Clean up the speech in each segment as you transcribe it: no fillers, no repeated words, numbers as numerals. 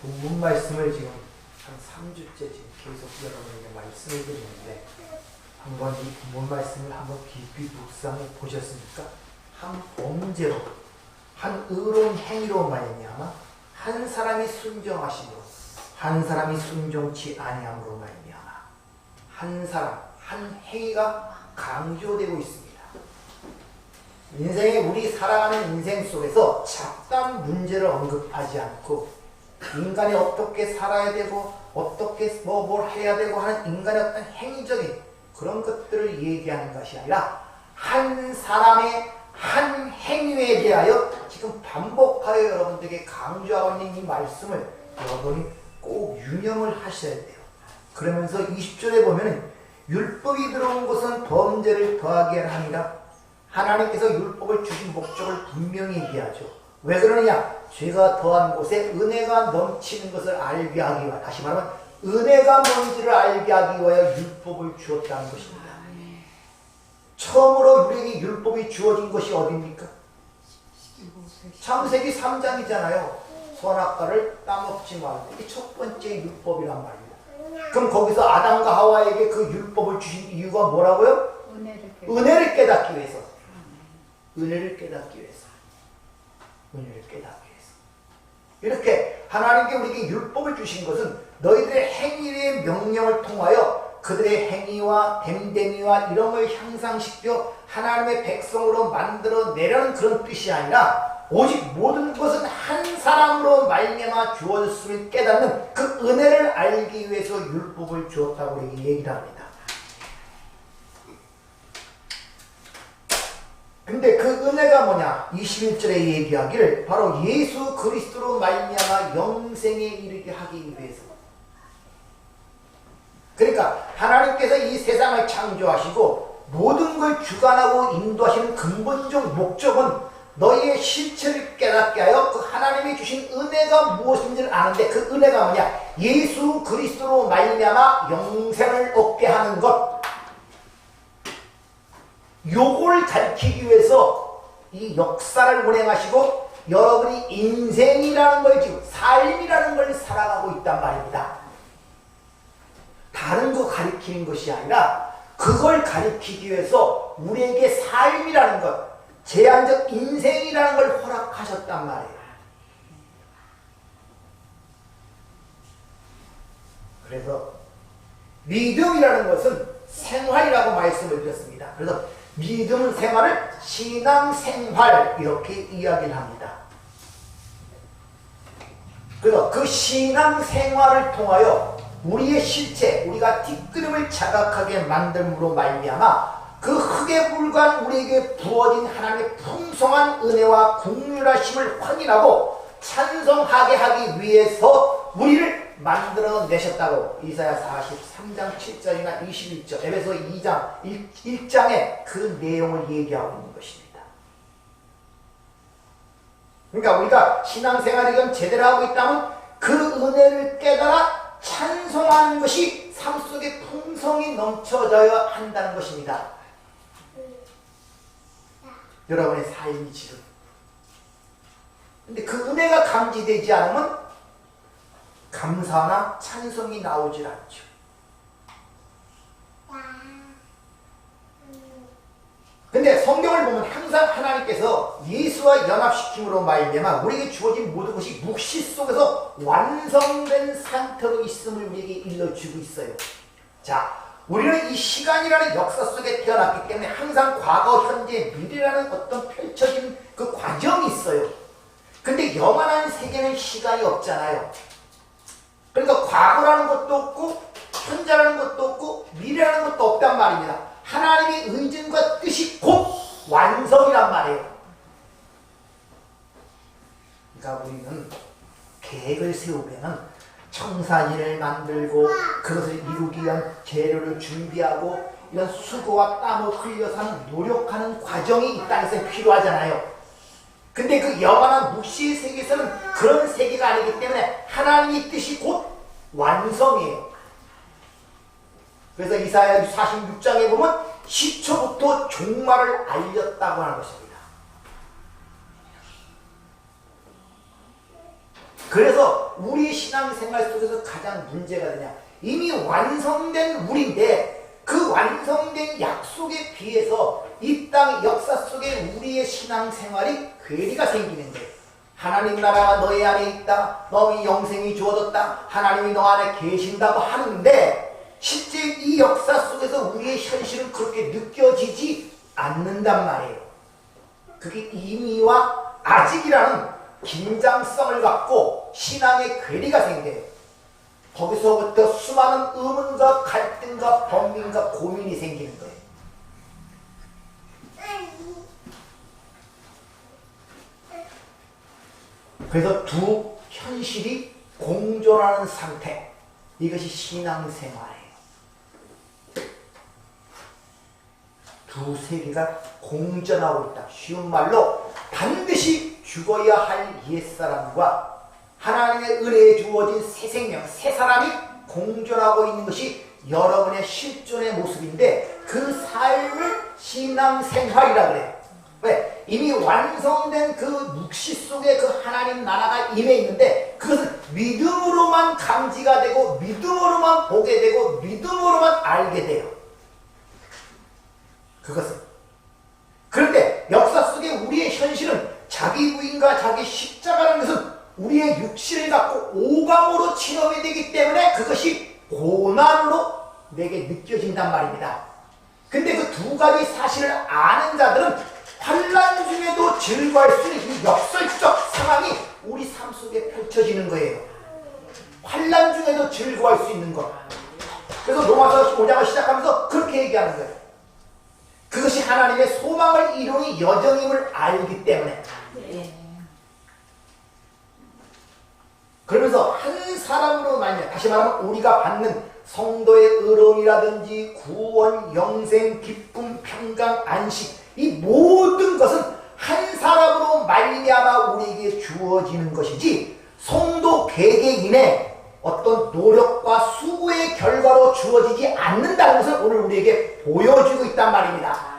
본문 말씀을 지금 한 3주째 지금 계속 여러분에게 말씀을 드리는데 한번 이 본문 말씀을 한번 깊이 묵상해 보셨습니까? 한 범죄로, 한 의로운 행위로 말미암아 한 사람이 순종하심으로 한 사람이 순종치 아니함으로 말미암아 한 사람, 한 행위가 강조되고 있습니다. 인생에 우리 살아가는 인생 속에서 잡다한 문제를 언급하지 않고 인간이 어떻게 살아야 되고 어떻게 뭘 해야 되고 하는 인간의 어떤 행위적인 그런 것들을 얘기하는 것이 아니라 한 사람의 한 행위에 대하여 지금 반복하여 여러분들에게 강조하고 있는 이 말씀을 여러분이 꼭 유념을 하셔야 돼요. 그러면서 20절에 보면은 율법이 들어온 것은 범죄를 더하게 하니라. 하나님께서 율법을 주신 목적을 분명히 얘기하죠. 왜 그러느냐? 죄가 더한 곳에 은혜가 넘치는 것을 알게 하기 위하여, 다시 말하면 은혜가 뭔지를 알게 하기 위하여 율법을 주었다는 것입니다. 처음으로 우리에게 율법이 주어진 것이 어디입니까? 창세기 3장이잖아요. 선악과를 따먹지 말고. 이게 첫 번째 율법이란 말입니다. 그럼 거기서 아담과 하와에게 그 율법을 주신 이유가 뭐라고요? 은혜를 깨닫기 위해서. 은혜를 깨닫기 위해서. 은혜를 깨닫기 위해서. 이렇게 하나님께 우리에게 율법을 주신 것은 너희들의 행위의 명령을 통하여 그들의 행위와 됨됨이와 이런 걸 향상시켜 하나님의 백성으로 만들어내려는 그런 뜻이 아니라 오직 모든 것은 한 사람으로 말미암아 주어졌음을 깨닫는 그 은혜를 알기 위해서 율법을 주었다고 우리에게 얘기를 합니다. 근데 그 은혜가 뭐냐? 21절에 얘기하기를 바로 예수 그리스도로 말미암아 영생에 이르게 하기 위해서. 그러니까 하나님께서 이 세상을 창조하시고 모든 걸 주관하고 인도하시는 근본적 목적은 너희의 실체를 깨닫게 하여 그 하나님이 주신 은혜가 무엇인지를 아는데 그 은혜가 뭐냐? 예수 그리스도로 말미암아 영생을 얻게 하는 것. 요걸 가르치기 위해서 이 역사를 운행하시고 여러분이 인생이라는 걸 지금 삶이라는 걸 살아가고 있단 말입니다. 다른 거 가르치는 것이 아니라 그걸 가르치기 위해서 우리에게 삶이라는 것, 제한적 인생이라는 걸 허락하셨단 말이에요. 그래서 믿음이라는 것은 생활이라고 말씀을 드렸습니다. 그래서 믿음 생활을 신앙생활 이렇게 이야기를 합니다. 그래서 그 신앙생활을 통하여 우리의 실체, 우리가 뒷그림을 자각하게 만듦으로 말미암아 그 흙에 불과한 우리에게 부어진 하나님의 풍성한 은혜와 긍휼하심을 확인하고 찬송하게 하기 위해서 우리를 만들어내셨다고 이사야 43장 7절이나 21절 에베소 2장 1장에 그 내용을 얘기하고 있는 것입니다. 그러니까 우리가 신앙생활을 제대로 하고 있다면 그 은혜를 깨달아 찬송하는 것이 삶 속에 풍성이 넘쳐져야 한다는 것입니다. 여러분의 삶이 지금. 근데 그 은혜가 감지되지 않으면 감사나 찬송이 나오질 않죠. 근데 성경을 보면 항상 하나님께서 예수와 연합시킴으로 말미암아 우리에게 주어진 모든 것이 묵시 속에서 완성된 상태로 있음을 우리에게 일러주고 있어요. 자, 우리는 이 시간이라는 역사 속에 태어났기 때문에 항상 과거, 현재, 미래라는 어떤 펼쳐진 그 과정이 있어요. 근데 영원한 세계는 시간이 없잖아요. 그러니까 과거라는 것도 없고 현재라는 것도 없고 미래라는 것도 없단 말입니다. 하나님의 의중과 뜻이 곧 완성이란 말이에요. 그러니까 우리는 계획을 세우면 청사진을 만들고 그것을 이루기 위한 재료를 준비하고 이런 수고와 땀을 흘려서 하는 노력하는 과정이 이 땅에서 필요하잖아요. 근데 그 영원한 묵시의 세계에서는 그런 세계가 아니기 때문에 하나님의 뜻이 곧 완성이에요. 그래서 이사야 46장에 보면 시초부터 종말을 알렸다고 하는 것입니다. 그래서 우리 신앙생활 속에서 가장 문제가 되냐? 이미 완성된 우리인데 그 완성된 약속에 비해서 이 땅 역사 속에 우리의 신앙생활이 괴리가 생기는 거예요. 하나님 나라가 너희 안에 있다. 너희 영생이 주어졌다. 하나님이 너 안에 계신다고 하는데 실제 이 역사 속에서 우리의 현실은 그렇게 느껴지지 않는단 말이에요. 그게 이미와 아직이라는 긴장성을 갖고 신앙의 괴리가 생겨요. 거기서부터 수많은 의문과 갈등과 번민과 고민이 생기는 거예요. 그래서 두 현실이 공존하는 상태, 이것이 신앙생활이에요. 두 세계가 공존하고 있다. 쉬운 말로 반드시 죽어야 할 옛사람과 하나님의 은혜에 주어진 새 생명, 새 사람이 공존하고 있는 것이 여러분의 실존의 모습인데 그 삶을 신앙생활이라 그래요. 왜? 이미 완성된 그 묵시 속에 그 하나님 나라가 임해 있는데 그것은 믿음으로만 감지가 되고 믿음으로만 보게 되고 믿음으로만 알게 돼요. 그것은. 그런데 역사 속에 우리의 현실은 자기 부인과 자기 십자가라는 것은 우리의 육신을 갖고 오감으로 체험이 되기 때문에 그것이 고난으로 내게 느껴진단 말입니다. 근데 그 두 가지 사실을 아는 자들은 환난 중에도 즐거워할 수 있는 이 역설적 상황이 우리 삶 속에 펼쳐지는 거예요. 환난 중에도 즐거워할 수 있는 것. 그래서 로마서 5장을 시작하면서 그렇게 얘기하는 거예요. 그것이 하나님의 소망을 이루는 여정임을 알기 때문에. 그러면서 한 사람으로 말미암아, 다시 말하면 우리가 받는 성도의 의로움이라든지 구원, 영생, 기쁨, 평강, 안식, 이 모든 것은 한 사람으로 말미암아 우리에게 주어지는 것이지 성도 개개인의 어떤 노력과 수고의 결과로 주어지지 않는다는 것을 오늘 우리에게 보여주고 있단 말입니다.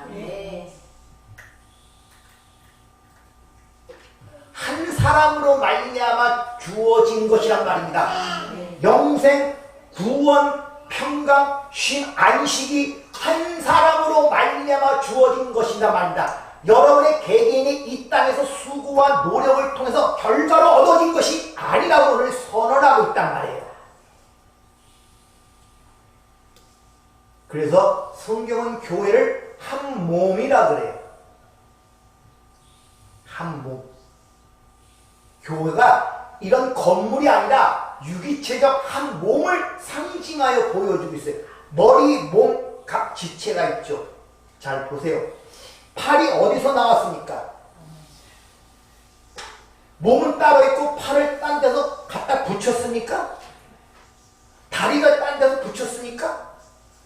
한 사람으로 말미암아 주어진 것이란 말입니다. 영생, 구원, 평강, 쉼, 안식이 한 사람으로 말미암아 주어진 것이란 말입니다. 여러분의 개개인이 이 땅에서 수고와 노력을 통해서 결과로 얻어진 것이 아니라고 오늘 선언하고 있단 말이에요. 그래서 성경은 교회를 한 몸이라 그래요. 한 몸. 교회가 이런 건물이 아니라 유기체적 한 몸을 상징하여 보여주고 있어요. 머리, 몸, 각 지체가 있죠. 잘 보세요. 팔이 어디서 나왔습니까? 몸은 따로 있고 팔을 딴 데서 갖다 붙였습니까? 다리가 딴 데서 붙였습니까?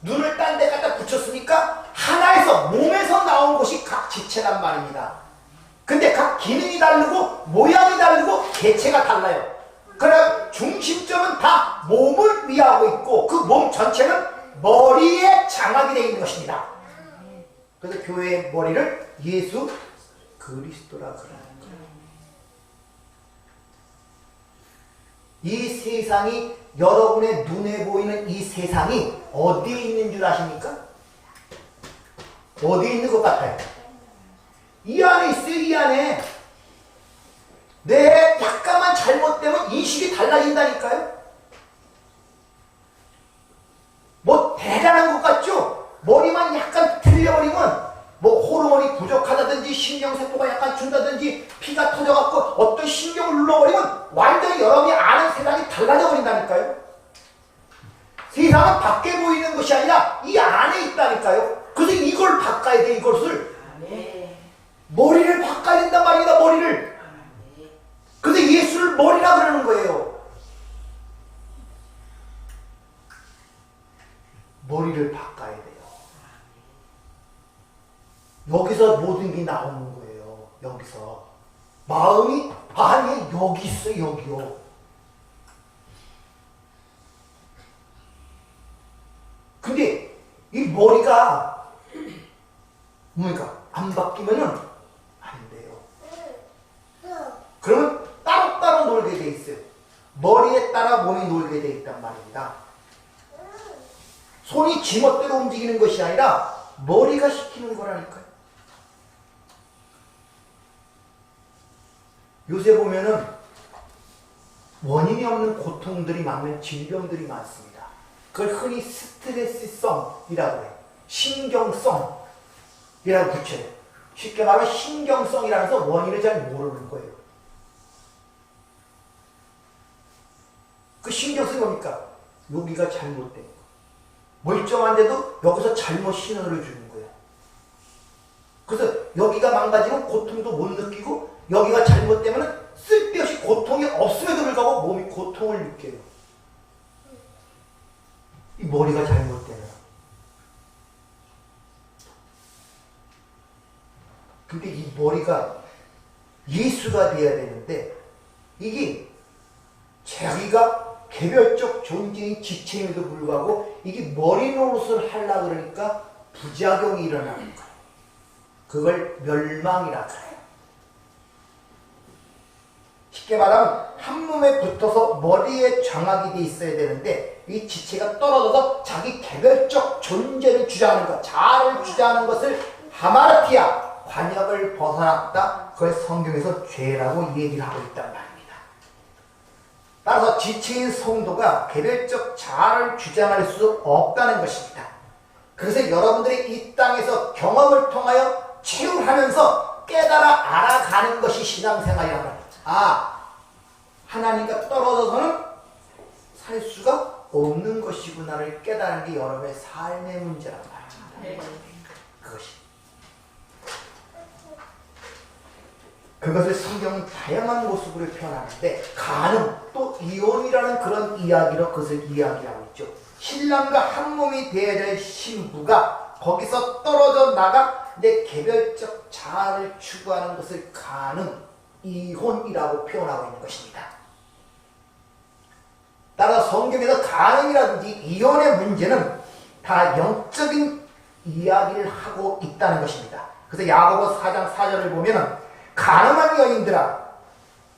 눈을 딴 데 갖다 붙였습니까? 하나에서, 몸에서 나온 것이 각 지체란 말입니다. 근데 각 기능이 다르고 모양이 다르고 개체가 달라요. 그러나 중심점은 다 몸을 위하고 있고 그 몸 전체는 머리에 장악이 되어 있는 것입니다. 그래서 교회의 머리를 예수 그리스도라 그러는 거예요. 이 세상이, 여러분의 눈에 보이는 이 세상이 어디에 있는 줄 아십니까? 어디에 있는 것 같아요? 이 안에 있어요. 이 안에. 내 약간만 잘못되면 인식이 달라진다니까요. 뭐 대단한 것 같죠? 머리만 약간 틀려버리면 뭐 호르몬이 부족하다든지 신경세포가 약간 준다든지 피가 터져갖고 어떤 신경을 눌러버리면 완전히 여러분이 아는 세상이 달라져 버린다니까요. 세상은 밖에 보이는 것이 아니라 이 안에 있다니까요. 그래서 이걸 바꿔야 돼. 이것을 머리를 바꿔야 된단 말입니다. 머리를. 그래서 예수를 머리라 그러는 거예요. 머리를 바꿔야 돼요. 여기서 모든 게 나오는 거예요. 여기서. 마음이, 아니 여기 있어. 여기요. 근데 이 머리가 뭡니까? 안 바뀌면은 안 돼요. 그러면 따로따로 놀게 돼 있어요. 따라 몸이 놀게 되어 있단 말입니다. 손이 지멋대로 움직이는 것이 아니라 머리가 시키는 거라니까요. 요새 보면은 원인이 없는 고통들이 많은 질병들이 많습니다. 그걸 흔히 스트레스성이라고 해요. 신경성이라고 붙여요. 쉽게 말하면 신경성이라면서 원인을 잘 모르는 거예요. 그 신경성이 뭡니까? 여기가 잘못된 거. 멀쩡한데도 여기서 잘못 신호를 주는 거예요. 그래서 여기가 망가지면 고통도 못 느끼고 여기가 잘못되면 쓸데없이 고통이 없음에도 불구하고 몸이 고통을 느껴요. 이 머리가 잘못되면. 근데 이 머리가 예수가 되어야 되는데 이게 자기가 개별적 존재인 지체임에도 불구하고 이게 머리 노릇을 하려고 그러니까 부작용이 일어나는 거예요. 그걸 멸망이라고 해요. 쉽게 말하면 한 몸에 붙어서 머리에 정확이 돼 있어야 되는데 이 지체가 떨어져서 자기 개별적 존재를 주장하는 것, 자아를 주장하는 것을 하마르티아, 관역을 벗어났다. 그걸 성경에서 죄라고 얘기를 하고 있단 말입니다. 따라서 지체인 성도가 개별적 자아를 주장할 수 없다는 것입니다. 그래서 여러분들이 이 땅에서 경험을 통하여 체험하면서 깨달아 알아가는 것이 신앙생활이란 말이에요. 아, 하나님과 떨어져서는 살 수가 없는 것이구나를 깨달은 게 여러분의 삶의 문제란 말입니다. 그것이. 그것을 성경은 다양한 모습으로 표현하는데 간음, 또 이혼이라는 그런 이야기로 그것을 이야기하고 있죠. 신랑과 한 몸이 되어야 될 신부가 거기서 떨어져 나가 내 개별적 자아를 추구하는 것을 간음, 이혼이라고 표현하고 있는 것입니다. 따라 성경에서 간음이라든지 이혼의 문제는 다 영적인 이야기를 하고 있다는 것입니다. 그래서 야고보 4장 4절을 보면은 간음한 여인들아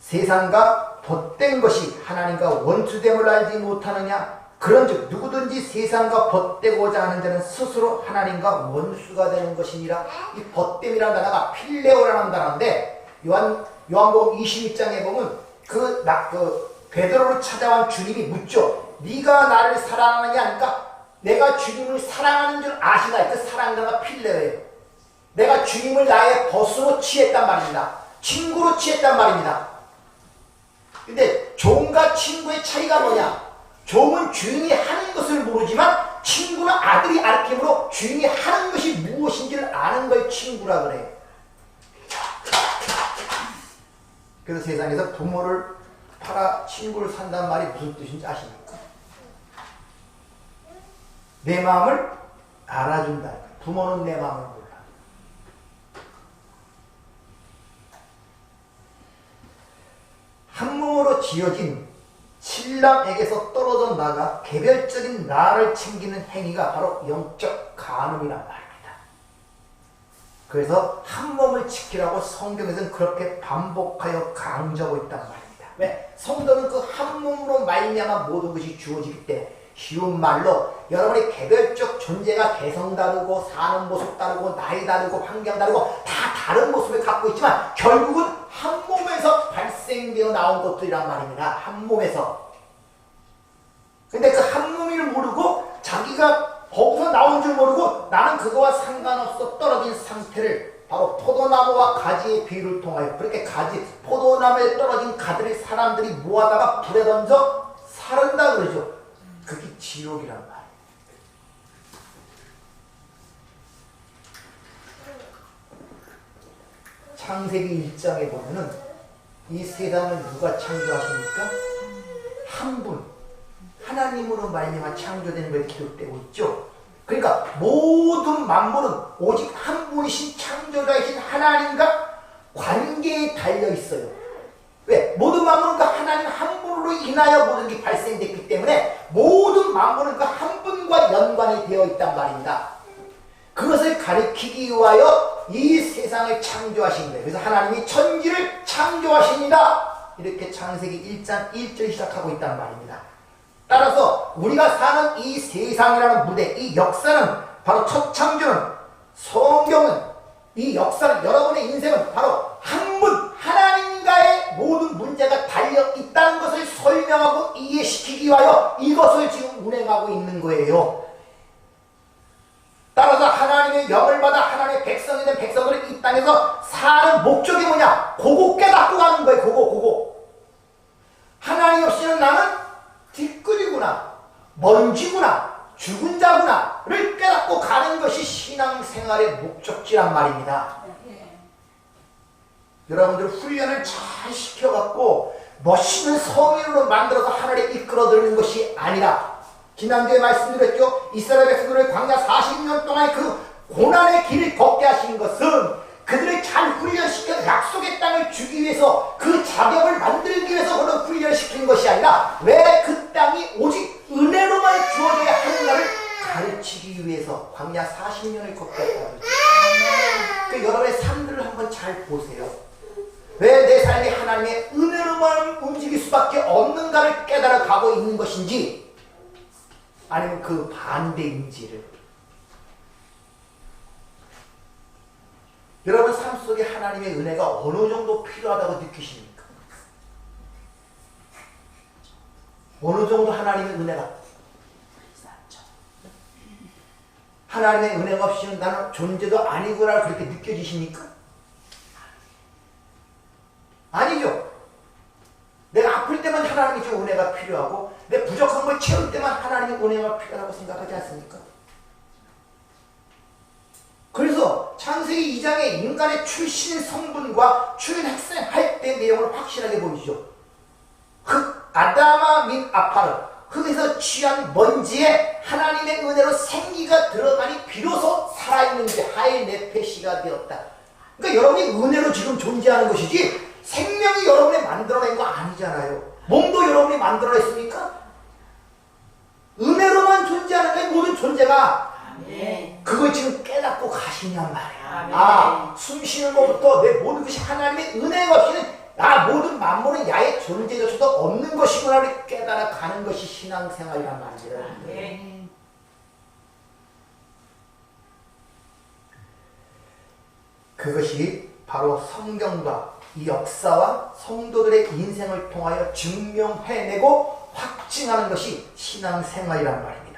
세상과 덧된 것이 하나님과 원수됨을 알지 못하느냐. 그런즉 누구든지 세상과 벗되고자 하는 자는 스스로 하나님과 원수가 되는 것이니라. 이 벗됨이라는 단어가 필레오라는 단어인데 요한복음 22장에 보면 그 베드로를 찾아온 주님이 묻죠. 네가 나를 사랑하느냐 하니까 내가 주님을 사랑하는 줄 아시나. 그 사랑자가 필레오예요. 내가 주님을 나의 벗으로 취했단 말입니다. 친구로 취했단 말입니다. 근데 종과 친구의 차이가 뭐냐? 종은 주인이 하는 것을 모르지만 친구는 아들이 가르침으로 주인이 하는 것이 무엇인지를 아는 걸 친구라 그래요. 그래서 세상에서 부모를 팔아 친구를 산다는 말이 무슨 뜻인지 아십니까? 내 마음을 알아준다. 부모는 내 마음을 몰라. 한 몸으로 지어진 신랑에게서 떨어져 나가 개별적인 나를 챙기는 행위가 바로 영적 간음이란 말입니다. 그래서 한 몸을 지키라고 성경에서는 그렇게 반복하여 강조하고 있단 말입니다. 왜? 성도는 그 한 몸으로 말미암아 모든 것이 주어지기 때문에 쉬운 말로 여러분의 개별적 존재가 개성 다르고 사는 모습 다르고 나이 다르고 환경 다르고 다 다른 모습을 갖고 있지만 결국은 한 몸에서 발생되어 나온 것들이란 말입니다. 한 몸에서. 근데 그 한 몸을 모르고 자기가 거기서 나온 줄 모르고 나는 그거와 상관없어 떨어진 상태를 바로 포도나무와 가지의 비유를 통하여 그렇게 포도나무에 떨어진 가지를 사람들이 모아다가 불에 던져 사른다 그러죠. 그게 지옥이란 말이에요. 창세기 1장에 보면은 이 세상을 누가 창조하십니까? 한 분, 하나님으로 말미암아 창조된 걸 기록되고 있죠. 그러니까 모든 만물은 오직 한 분이신 창조자이신 하나님과 관계에 달려 있어요. 왜? 모든 만물은 그 하나님 한 분으로 인하여 모든 게 발생됐기 때문에 모든 만물은 그 한 분과 연관이 되어 있단 말입니다. 그것을 가리키기 위하여 이 세상을 창조하신 거예요. 그래서 하나님이 천지를 창조하십니다. 이렇게 창세기 1장 1절이 시작하고 있단 말입니다. 따라서 우리가 사는 이 세상이라는 무대, 이 역사는 바로 첫 창조는, 성경은, 이 역사는, 여러분의 인생은 바로 한 분, 하나님과의 모든 문제가 달려 있다는 것을 설명하고 이해시키기 위하여 이것을 지금 운행하고 있는 거예요. 따라서 하나님의 영을 받아 하나님의 백성이 된 백성들은 이 땅에서 사는 목적이 뭐냐? 그거 깨닫고 가는 거예요. 그거. 하나님 없이는 나는 뒷글이구나, 먼지구나, 죽은 자구나를 깨닫고 가는 것이 신앙생활의 목적지란 말입니다. 여러분들 훈련을 잘 시켜갖고 멋있는 성인으로 만들어서 하늘에 이끌어들는 것이 아니라, 지난주에 말씀드렸죠. 이스라엘 백성들을 광야 40년 동안의 그 고난의 길을 걷게 하신 것은 그들을 잘 훈련시켜 약속의 땅을 주기 위해서, 그 자격을 만들기 위해서 그런 훈련을 시킨 것이 아니라, 왜 그 땅이 오직 은혜로만 주어져야 하는가를 가르치기 위해서 광야 40년을 걷게 했다는 거죠. 그 여러분의 삶들을 한번 잘 보세요. 왜 내 삶이 하나님의 은혜로만 움직일 수밖에 없는가를 깨달아 가고 있는 것인지, 아니면 그 반대인지를. 여러분 삶 속에 하나님의 은혜가 어느 정도 필요하다고 느끼십니까? 어느 정도 하나님의 은혜가, 하나님의 은혜가 없이는 나는 존재도 아니구나 그렇게 느껴지십니까? 아니죠. 내가 아플 때만 하나님의 좀 은혜가 필요하고, 내 부족한 걸 채울 때만 하나님의 은혜가 필요하다고 생각하지 않습니까? 그래서 창세기 2장에 인간의 출신 성분과 출현 학생할 때 내용을 확실하게 보이죠. 흙, 아다마 민 아파르, 흙에서 취한 먼지에 하나님의 은혜로 생기가 들어가니 비로소 살아있는 하의 네페시가 되었다. 그러니까 여러분이 은혜로 지금 존재하는 것이지, 생명이 여러분이 만들어낸 거 아니잖아요. 몸도 여러분이 만들어냈습니까? 은혜로만 존재하는 게 모든 존재가. 그걸 지금 깨닫고 가시냔 말이야. 숨 쉬는 것부터 내 모든 것이 하나님의 은혜가 없이는 모든 만물은 야의 존재조차도 없는 것이구나를 깨달아 가는 것이 신앙생활이란 말이에요. 그것이 바로 성경과 이 역사와 성도들의 인생을 통하여 증명해내고 확증하는 것이 신앙생활이란 말입니다.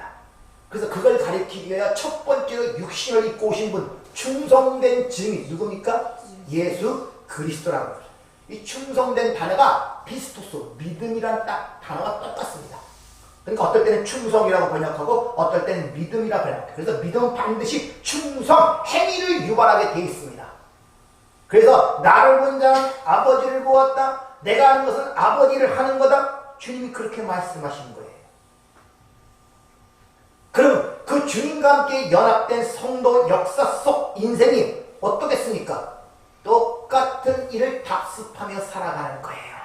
그래서 그걸 가리키기 위하여 첫 번째로 육신을 입고 오신 분, 충성된 증인, 누굽니까? 예수 그리스도라는 거죠. 이 충성된 단어가 피스토스, 믿음이라는 단어가 똑같습니다. 그러니까 어떨 때는 충성이라고 번역하고 어떨 때는 믿음이라고 번역해요. 그래서 믿음은 반드시 충성, 행위를 유발하게 되어 있습니다. 그래서 나를 본 자는 아버지를 보았다. 내가 하는 것은 아버지를 하는 거다. 주님이 그렇게 말씀하신 거예요. 그럼 그 주님과 함께 연합된 성도 역사 속 인생이 어떻겠습니까? 똑같은 일을 답습하며 살아가는 거예요.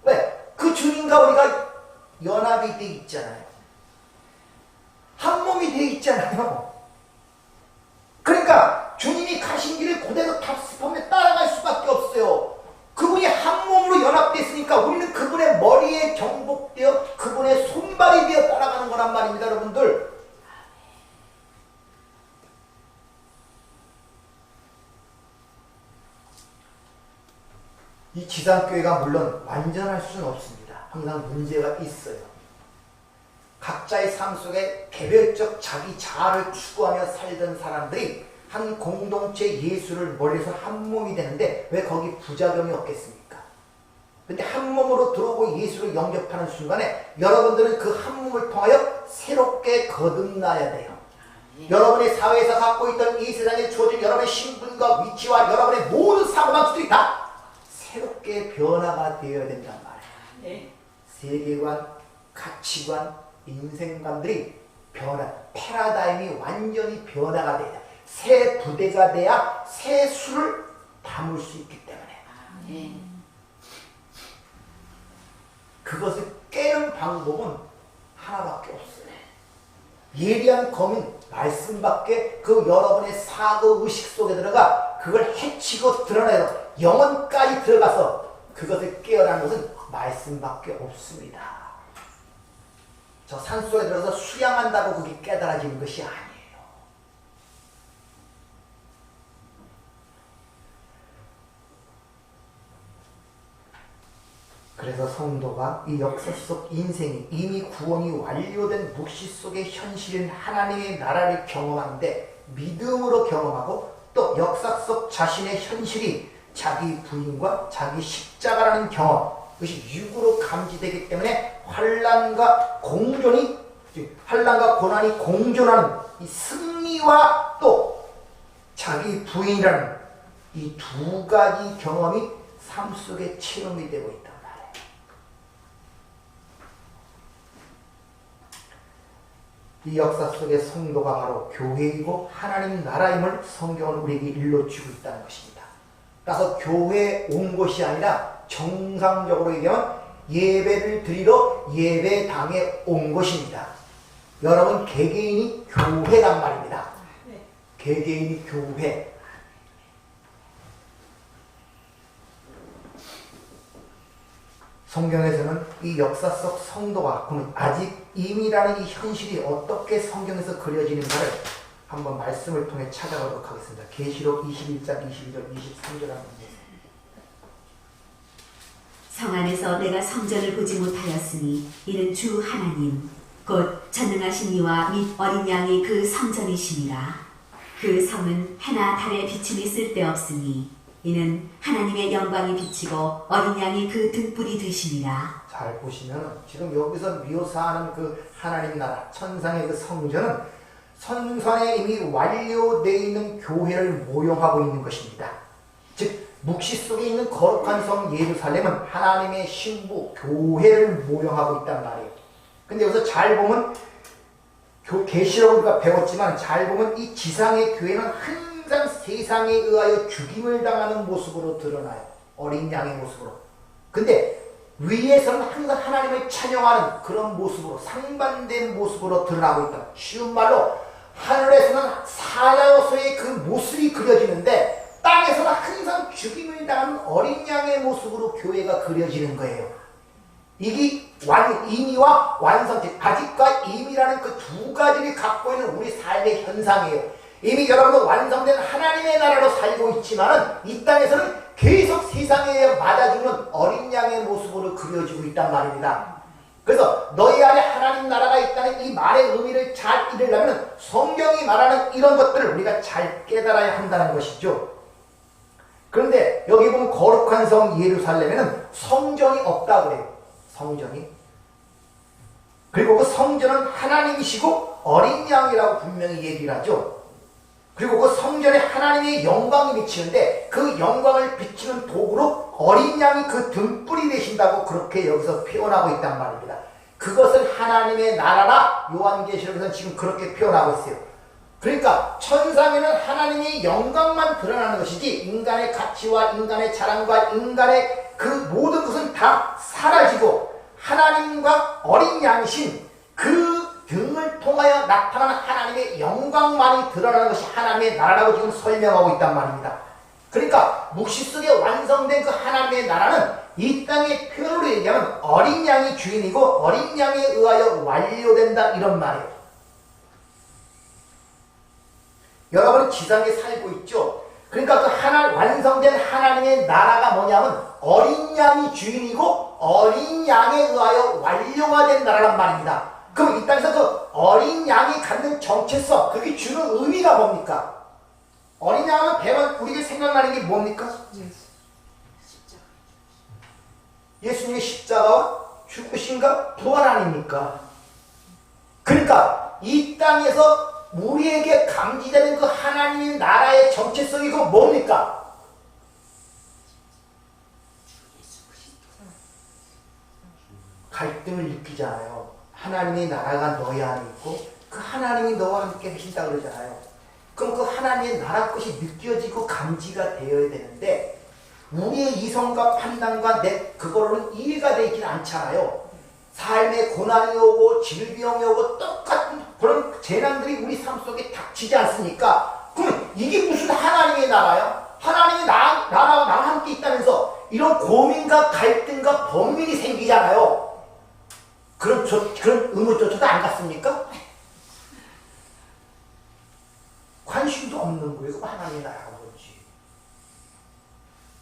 왜? 그 주님과 우리가 연합이 돼 있잖아요. 한 몸이 돼 있잖아요. 그러니까 주님이 가신 길을 그대로 답습하며 따라갈 수밖에 없어요. 그분이 한 몸으로 연합됐으니까 우리는 그분의 머리에 정복되어 그분의 손발이 되어 따라가는 거란 말입니다, 여러분들. 이 지상교회가 물론 완전할 수는 없습니다. 항상 문제가 있어요. 각자의 삶 속에 개별적 자기 자아를 추구하며 살던 사람들이 한 공동체 예수를 멀리서 한 몸이 되는데 왜 거기 부작용이 없겠습니까? 근데 한 몸으로 들어오고 예수를 영접하는 순간에 여러분들은 그 한 몸을 통하여 새롭게 거듭나야 돼요. 여러분의 사회에서 갖고 있던 이 세상에 주어진 여러분의 신분과 위치와 여러분의 모든 사고방식들이 다 새롭게 변화가 되어야 된단 말이에요. 세계관, 가치관, 인생관들이 패러다임이 완전히 변화가 돼야 돼. 새 부대가 돼야 새 수를 담을 수 있기 때문에. 그것을 깨는 방법은 하나밖에 없어요. 예리한 검인 말씀밖에 그 여러분의 사고 의식 속에 들어가 그걸 해치고 드러내요. 영혼까지 들어가서 그것을 깨어나는 것은 말씀밖에 없습니다. 저 산속에 들어서 수양한다고 그게 깨달아지는 것이 아니에요. 그래서 성도가 이 역사 속 인생이 이미 구원이 완료된 묵시 속의 현실인 하나님의 나라를 경험하는데 믿음으로 경험하고 또 역사 속 자신의 현실이 자기 부인과 자기 십자가라는 경험, 그것이 육으로 감지되기 때문에 환난과 고난이 공존하는 이 승리와 또 자기 부인이라는 이 두 가지 경험이 삶 속에 체험이 되고 있다. 이 역사 속의 성도가 바로 교회이고 하나님 나라임을 성경은 우리에게 일러주고 있다는 것입니다. 따라서 교회에 온 것이 아니라 정상적으로 얘기하면 예배를 드리러 예배당에 온 것입니다. 여러분 개개인이 교회란 말입니다. 개개인이 교회. 성경에서는 이 역사 속 성도가 아직 이미라는 이 현실이 어떻게 성경에서 그려지는가를 한번 말씀을 통해 찾아보도록 하겠습니다. 계시록 21장 22절 23절 한번 보세요. 성 안에서 내가 성전을 보지 못하였으니 이는 주 하나님 곧 전능하신 이와 및 어린 양이 그 성전이시니라. 그 성은 해나 달의 비침이 쓸데없으니 이는 하나님의 영광이 비치고 어린 양이 그 등불이 되시니라. 잘 보시면 지금 여기서 묘사하는 그 하나님 나라 천상의 그 성전은 성전에 이미 완료되어 있는 교회를 모형하고 있는 것입니다. 즉 묵시 속에 있는 거룩한 성 예루살렘은 하나님의 신부 교회를 모형하고 있단 말이에요. 근데 여기서 잘 보면 계시록을 우리가 배웠지만 잘 보면 이 지상의 교회는 항상 세상에 의하여 죽임을 당하는 모습으로 드러나요. 어린 양의 모습으로. 근데 위에서는 항상 하나님을 찬양하는 그런 모습으로 상반된 모습으로 드러나고 있다. 쉬운 말로 하늘에서는 사자로서의 그 모습이 그려지는데 땅에서는 항상 죽임을 당하는 어린 양의 모습으로 교회가 그려지는 거예요. 이게 임의와 완성체, 아직과 임의라는 그 두 가지를 갖고 있는 우리 삶의 현상이에요. 이미 여러분은 완성된 하나님의 나라로 살고 있지만 이 땅에서는 계속 세상에 맞아 죽는 어린 양의 모습으로 그려지고 있단 말입니다. 그래서 너희 안에 하나님 나라가 있다는 이 말의 의미를 잘 이루려면 성경이 말하는 이런 것들을 우리가 잘 깨달아야 한다는 것이죠. 그런데 여기 보면 거룩한 성 예루살렘에는 성전이 없다고 그래요. 성전이. 그리고 그 성전은 하나님이시고 어린 양이라고 분명히 얘기를 하죠. 그리고 그 성전에 하나님의 영광이 비치는데 그 영광을 비치는 도구로 어린 양이 그 등불이 되신다고 그렇게 여기서 표현하고 있단 말입니다. 그것을 하나님의 나라라 요한계시록에서는 지금 그렇게 표현하고 있어요. 그러니까 천상에는 하나님의 영광만 드러나는 것이지 인간의 가치와 인간의 자랑과 인간의 그 모든 것은 다 사라지고 하나님과 어린 양이신 그 등을 통하여 나타나는 하나님의 영광만이 드러나는 것이 하나님의 나라라고 지금 설명하고 있단 말입니다. 그러니까 묵시 속에 완성된 그 하나님의 나라는 이 땅의 표현으로 얘기하면 어린 양이 주인이고 어린 양에 의하여 완료된다 이런 말이에요. 여러분은 지상에 살고 있죠. 그러니까 그 완성된 하나님의 나라가 뭐냐면 어린 양이 주인이고 어린 양에 의하여 완료가 된 나라란 말입니다. 그럼 이 땅에서 그 어린 양이 갖는 정체성, 그게 주는 의미가 뭡니까? 어린 양을 배면 우리가 생각나는 게 뭡니까? 예수님의 십자가와 죽으신가 부활 아닙니까? 그러니까 이 땅에서 우리에게 감지되는 그 하나님의 나라의 정체성이 그 뭡니까? 갈등을 느끼잖아요. 하나님의 나라가 너희 안에 있고 그 하나님이 너와 함께 하신다 그러잖아요. 그럼 그 하나님의 나라 것이 느껴지고 감지가 되어야 되는데 우리의 이성과 판단과 그거로는 이해가 되지 않잖아요. 삶의 고난이 오고 질병이 오고 똑같은 그런 재난들이 우리 삶 속에 닥치지 않습니까? 그럼 이게 무슨 하나님의 나라야? 하나님의 나라가 나와 함께 있다면서 이런 고민과 갈등과 번민이 생기잖아요. 그런 의문조차도 안 갔습니까? 관심도 없는 거예요. 그거 하나님의 나라가 뭔지.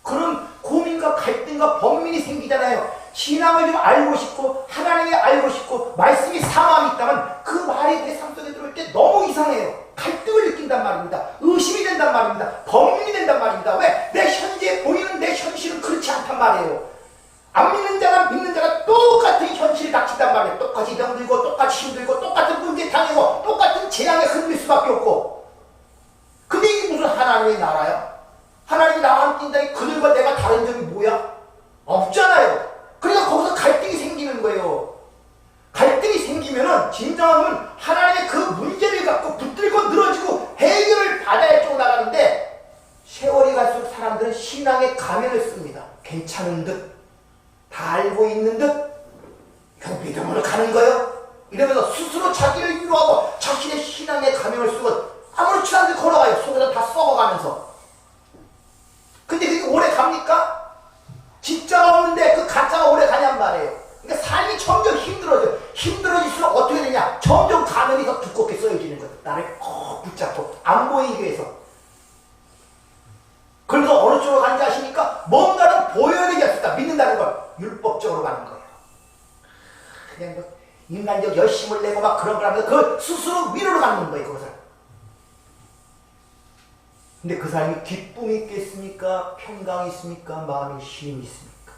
그런 고민과 갈등과 번민이 생기잖아요. 신앙을 좀 알고 싶고 하나님을 알고 싶고 말씀이 사마음이 있다면 그 말이 내 삶 속에 들어올 때 너무 이상해요. 갈등을 느낀단 말입니다. 의심이 된단 말입니다. 번민이 된단 말입니다. 왜? 내 현재 보이는 내 현실은 그렇지 않단 말이에요. 안 믿는 자나 믿는 자가 똑같은 현실이 닥친단 말이에요. 똑같이 병들고 똑같이 힘들고 똑같은 문제 당하고 똑같은 재앙에 흔들릴 수밖에 없고. 근데 이게 무슨 하나님의 나라야? 하나님이 나와 함께 있다니 그들과 내가 다른 점이 뭐야? 없잖아요. 그러니까 거기서 갈등이 생기는 거예요. 갈등이 생기면은 진정하면 하나님의 그 문제를 갖고 붙들고 늘어지고 해결을 받아야 쪽 나가는데 세월이 갈수록 사람들은 신앙의 가면을 씁니다. 괜찮은 듯, 다 알고 있는 듯, 그냥 믿음으로 가는 거예요. 이러면서 스스로 자기를 위로하고 자신의 신앙의 가면을 쓰고 아무렇지 않게 걸어가요. 속에서 다 썩어가면서. 근데 그게 오래 갑니까? 진짜가 없는데 그 가짜가 오래 가냔 말이에요. 그러니까 삶이 점점 힘들어져요. 힘들어질수록 어떻게 되냐? 점점 가면이 더 두껍게 써여지는 거예요. 나를 꼭 붙잡고 안 보이기 위해서. 그래서 어느 쪽으로 가는지 아십니까? 뭔가를 보여야 되지 않습니까? 믿는다는 걸 율법적으로 가는 거예요. 그냥 뭐 인간적 열심을 내고 막 그런 걸 하면서 그 스스로 위로로 가는 거예요. 그것을. 근데 그 사람이 기쁨이 있겠습니까? 평강이 있습니까? 마음에 쉼이 있습니까?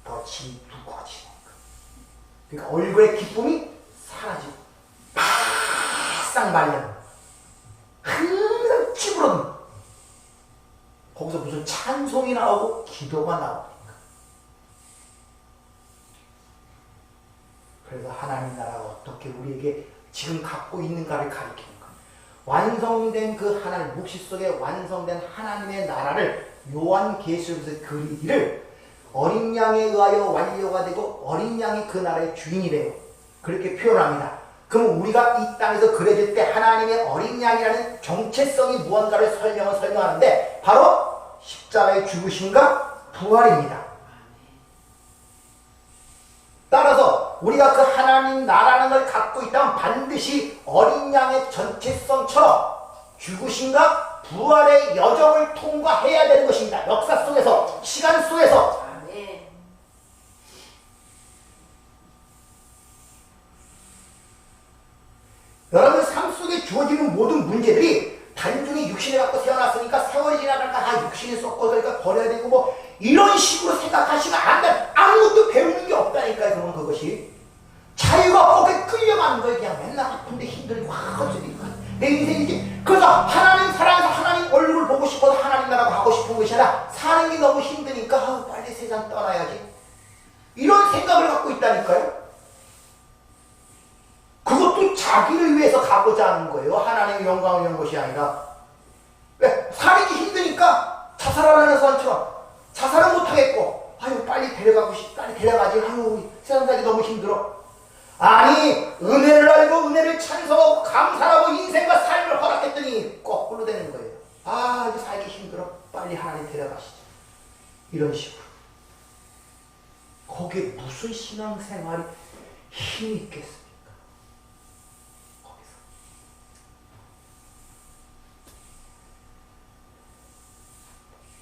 더 진두거지는 거. 그러니까 얼굴의 기쁨이 사라지고 바싹 말려 항상 찌부러든 거기서 무슨 찬송이 나오고 기도가 나옵니까? 그래서 하나님 나라가 어떻게 우리에게 지금 갖고 있는가를 가리키는 거예요. 완성된 그 하나님, 묵시 속에 완성된 하나님의 나라를 요한계시록에서 그리기를 어린 양에 의하여 완료가 되고 어린 양이 그 나라의 주인이 돼요. 그렇게 표현합니다. 그럼 우리가 이 땅에서 그려질 때 하나님의 어린 양이라는 정체성이 무언가를 설명하는데 바로 십자가의 죽으심과 부활입니다. 따라서 우리가 그 하나님 나라는 걸 갖고 있다면 반드시 어린 양의 전체성처럼 죽으심과 부활의 여정을 통과해야 되는 것입니다. 역사 속에서, 시간 속에서. 여러분 삶 속에 주어지는 모든 문제들이 단순히 육신을 갖고 태어났으니까 세월이 지나가니까 육신이 썩어서니까 버려야 되고 뭐 이런 식으로 생각하시면 안 돼. 아무것도 배우는 게 없다니까요. 그러면 그것이 자유가 거기에 끌려가는 거예요. 그냥 맨날 아픈데 힘들고 어쩌니까 내 인생이지. 그래서 하나님 사랑해서 하나님 얼굴 보고 싶어서 하나님 나라고 하고 싶은 것이 아니라 사는 게 너무 힘드니까 빨리 세상 떠나야지 이런 생각을 갖고 있다니까요. 그것도 자기를 위해서 가고자 하는 거예요. 하나님의 영광을 위한 것이 아니라. 왜? 살기 힘드니까 자살하는 사람처럼 자살은 못하겠고 아유 빨리 데려가지 아유 세상 살기 너무 힘들어. 아니 은혜를 알고 은혜를 찬송하고 감사하고 인생과 삶을 허락했더니 거꾸로 되는 거예요. 아 이제 살기 힘들어 빨리 하나님 데려가시죠. 이런 식으로. 거기에 무슨 신앙생활이 힘이 있겠어요.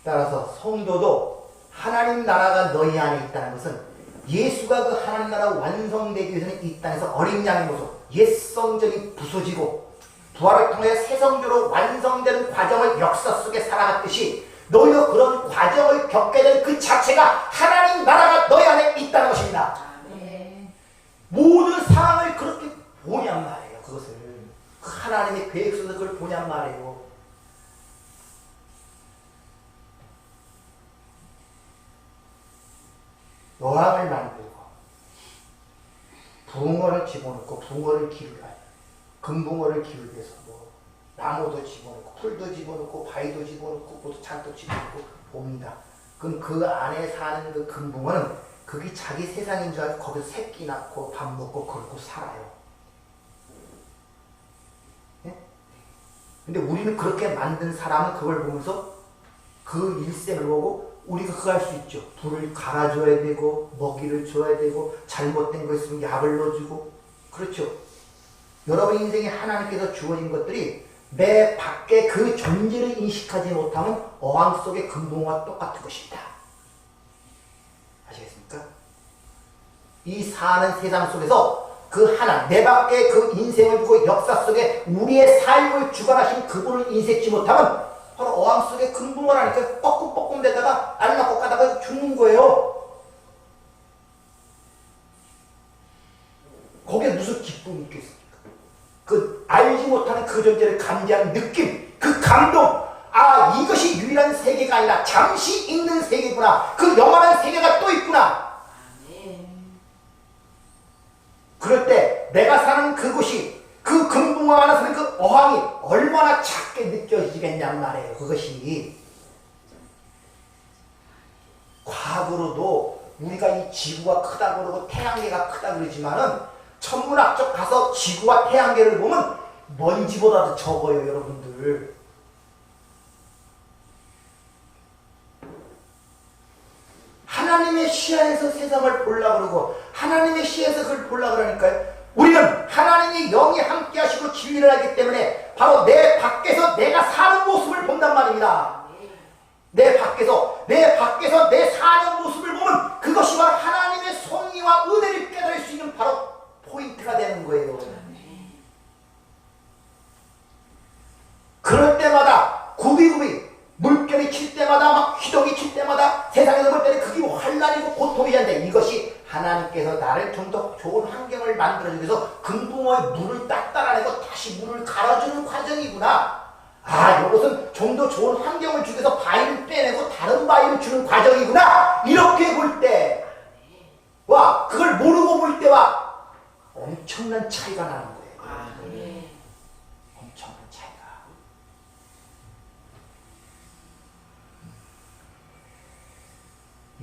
따라서 성도도 하나님 나라가 너희 안에 있다는 것은 예수가 그 하나님 나라 완성되기 위해서는 이 땅에서 어린 양의 모습, 옛 성전이 부서지고 부활을 통해 새 성전으로 완성되는 과정을 역사 속에 살아갔듯이 너희도 그런 과정을 겪게 된 그 자체가 하나님 나라가 너희 안에 있다는 것입니다. 모든 상황을 그렇게 보냔 말이에요. 그것을 하나님의 계획 속에서 그걸 보냔 말이에요. 노랑을 만들고 붕어를 집어넣고 붕어를 기르라. 금붕어를 기르기 위해서 뭐 나무도 집어넣고 풀도 집어넣고 바위도 집어넣고 고추장도 집어넣고 봅니다. 그럼 그 안에 사는 그 금붕어는 그게 자기 세상인 줄 알고 거기서 새끼 낳고 밥 먹고 그러고 살아요. 예? 근데 우리는 그렇게 만든 사람은 그걸 보면서 그 일생을 보고 우리가 그거 할 수 있죠. 불을 갈아줘야 되고 먹이를 줘야 되고 잘못된 거 있으면 약을 넣어주고 그렇죠. 여러분 인생에 하나님께서 주어진 것들이 내 밖에 그 존재를 인식하지 못하면 어항 속의 금붕어와 똑같은 것입니다. 아시겠습니까? 이 사는 세상 속에서 그 하나, 내 밖에 그 인생을 두고 역사 속에 우리의 삶을 주관하신 그분을 인색지 못하면 바로 어항 속에 금붕어라니까 뻐끔뻐끔 대다가 알맞고 가다가 죽는 거예요. 거기에 무슨 기쁨이 있겠습니까? 그 알지 못하는 그 존재를 감지하는 느낌, 그 감동, 아 이것이 유일한 세계가 아니라 잠시 있는 세계구나. 그 영원한 세계가 또 있구나. 그럴 때 내가 사는 그곳이 그 금붕어가 하나 사는 그 어항이 얼마나 작게 느껴지겠냔 말이에요. 그것이 과거로도 우리가 이 지구가 크다고 그러고 태양계가 크다고 그러지만은 천문학적 가서 지구와 태양계를 보면 먼지보다도 적어요. 여러분들 하나님의 시야에서 세상을 보려고 그러고 하나님의 시야에서 그걸 보려고 그러니까요. 우리는 하나님이 영이 함께 하시고 진리를 알기 때문에 바로 내 밖에서 내가 사는 모습을 본단 말입니다. 내 밖에서 내 사는 모습을 보면 그것이 바로 하나님의 섭리와 은혜를 깨달을 수 있는 바로 포인트가 되는 거예요. 그럴 때마다 구비구비 물결이 칠 때마다 막 기동이 칠 때마다 세상에서 볼 때는 그게 환난이고 고통이란데 이것이 하나님께서 나를 좀 더 좋은 환경을 만들어주기 위해서 금붕어의 물을 딱 따라내고 다시 물을 갈아주는 과정이구나. 아 이것은 좀 더 좋은 환경을 주기 위해서 바위를 빼내고 다른 바위를 주는 과정이구나. 이렇게 볼 때와 그걸 모르고 볼 때와 엄청난 차이가 나는 거예요. 엄청난 차이가.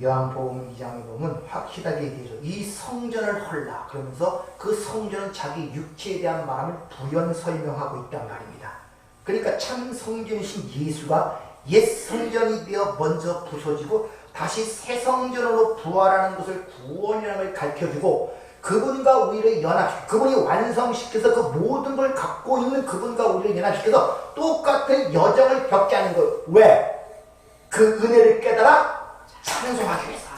요한복음 2장에 보면 확실하게 얘기해줘. 이 성전을 헐라 그러면서 그 성전은 자기 육체에 대한 마음을 부연 설명하고 있단 말입니다. 그러니까 참 성전이신 예수가 옛 성전이 되어 먼저 부서지고 다시 새 성전으로 부활하는 것을 구원이라는 걸 가르쳐주고 그분과 우리를 연합시켜 그분이 완성시켜서 그 모든 걸 갖고 있는 그분과 우리를 연합시켜서 똑같은 여정을 겪게 하는 거예요. 왜? 그 은혜를 깨달아 찬송하기 위해서.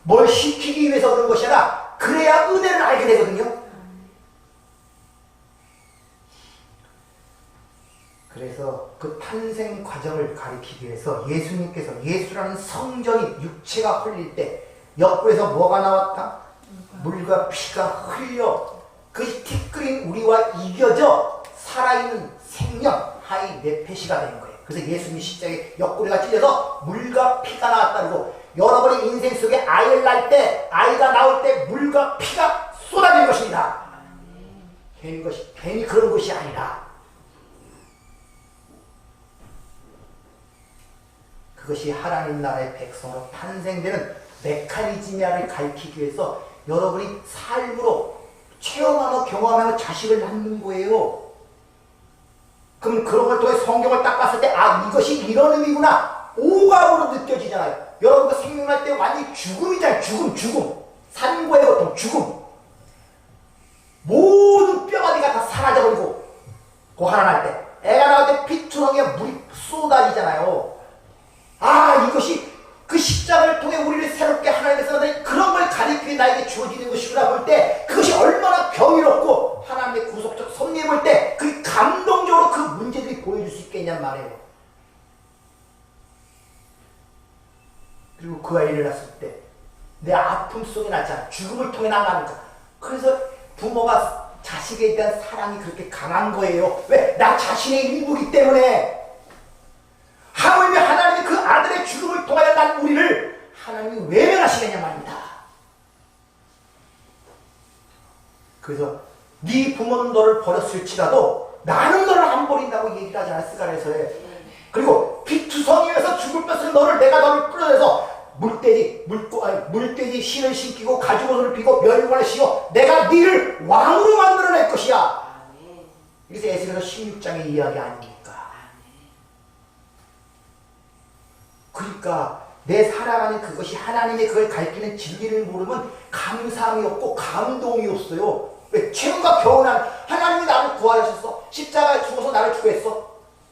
뭘 시키기 위해서 그런 것이 아니라 그래야 은혜를 알게 되거든요. 그래서 그 탄생 과정을 가리키기 위해서 예수님께서 예수라는 성전이 육체가 흘릴 때 옆구리에서 뭐가 나왔다? 물과 피가 흘려 그 티끌인 우리와 이겨져 살아있는 생명 하이 네페시가 된 거예요. 그래서 예수님이 십자가에 옆구리가 찢어서 물과 피가 나왔다는 거. 여러분의 인생 속에 아이를 낳을 때 아이가 나올 때 물과 피가 쏟아진 것입니다. 괜히 그런 것이 아니라 그것이 하나님 나라의 백성으로 탄생되는 메카니즘이야를 가리키기 위해서 여러분이 삶으로 체험하며 경험하며 자식을 낳는 거예요. 그럼 그런 걸 통해 성경을 딱 봤을 때 아 이것이 이런 의미구나 오감으로 느껴지잖아요. 여러분도 생명할 때 완전히 죽음이잖아요. 죽음 산고의 고통 죽음 모든 뼈가디가 다 사라져버리고 고하나 날 때 애가 나올 때 피투성이에 물이 쏟아지잖아요. 아 이것이 그 십자가를 통해 우리를 새롭게 하나님께서 그런 걸 가리키게 나에게 주어지는 것이구나 볼 때 그것이 얼마나 병이롭고 하나님의 구속적 섭리에 볼 때 그 감동적으로 그 문제들이 보여줄 수 있겠냔 말이에요. 그리고 그 아이를 낳았을 때 내 아픔 속에 낳잖아. 죽음을 통해 나가니까. 그래서 부모가 자식에 대한 사랑이 그렇게 강한 거예요. 왜? 나 자신의 일부이기 때문에. 하물며 하나님이 그 아들의 죽음을 통하여 난 우리를 하나님이 외면하시겠냐 말입니다. 그래서 네 부모는 너를 버렸을지라도 나는 너를 안 버린다고 얘기를 하잖아요. 스가랴서에. 그리고 피투성이에서 죽을 것을 내가 너를 끌어내서 물돼지 신을 신기고 가죽옷을 입히고 멸관을 씌워 내가 네를 왕으로 만들어낼 것이야. 이것이 에스겔서 16장의 이야기 아닙니까? 그러니까 내 살아가는 그것이 하나님의 그걸 가르치는 진리를 모르면 감사함이 없고 감동이 없어요. 왜? 최근과 겨우난 하나님이 나를 구하셨어. 십자가에 죽어서 나를 구했어.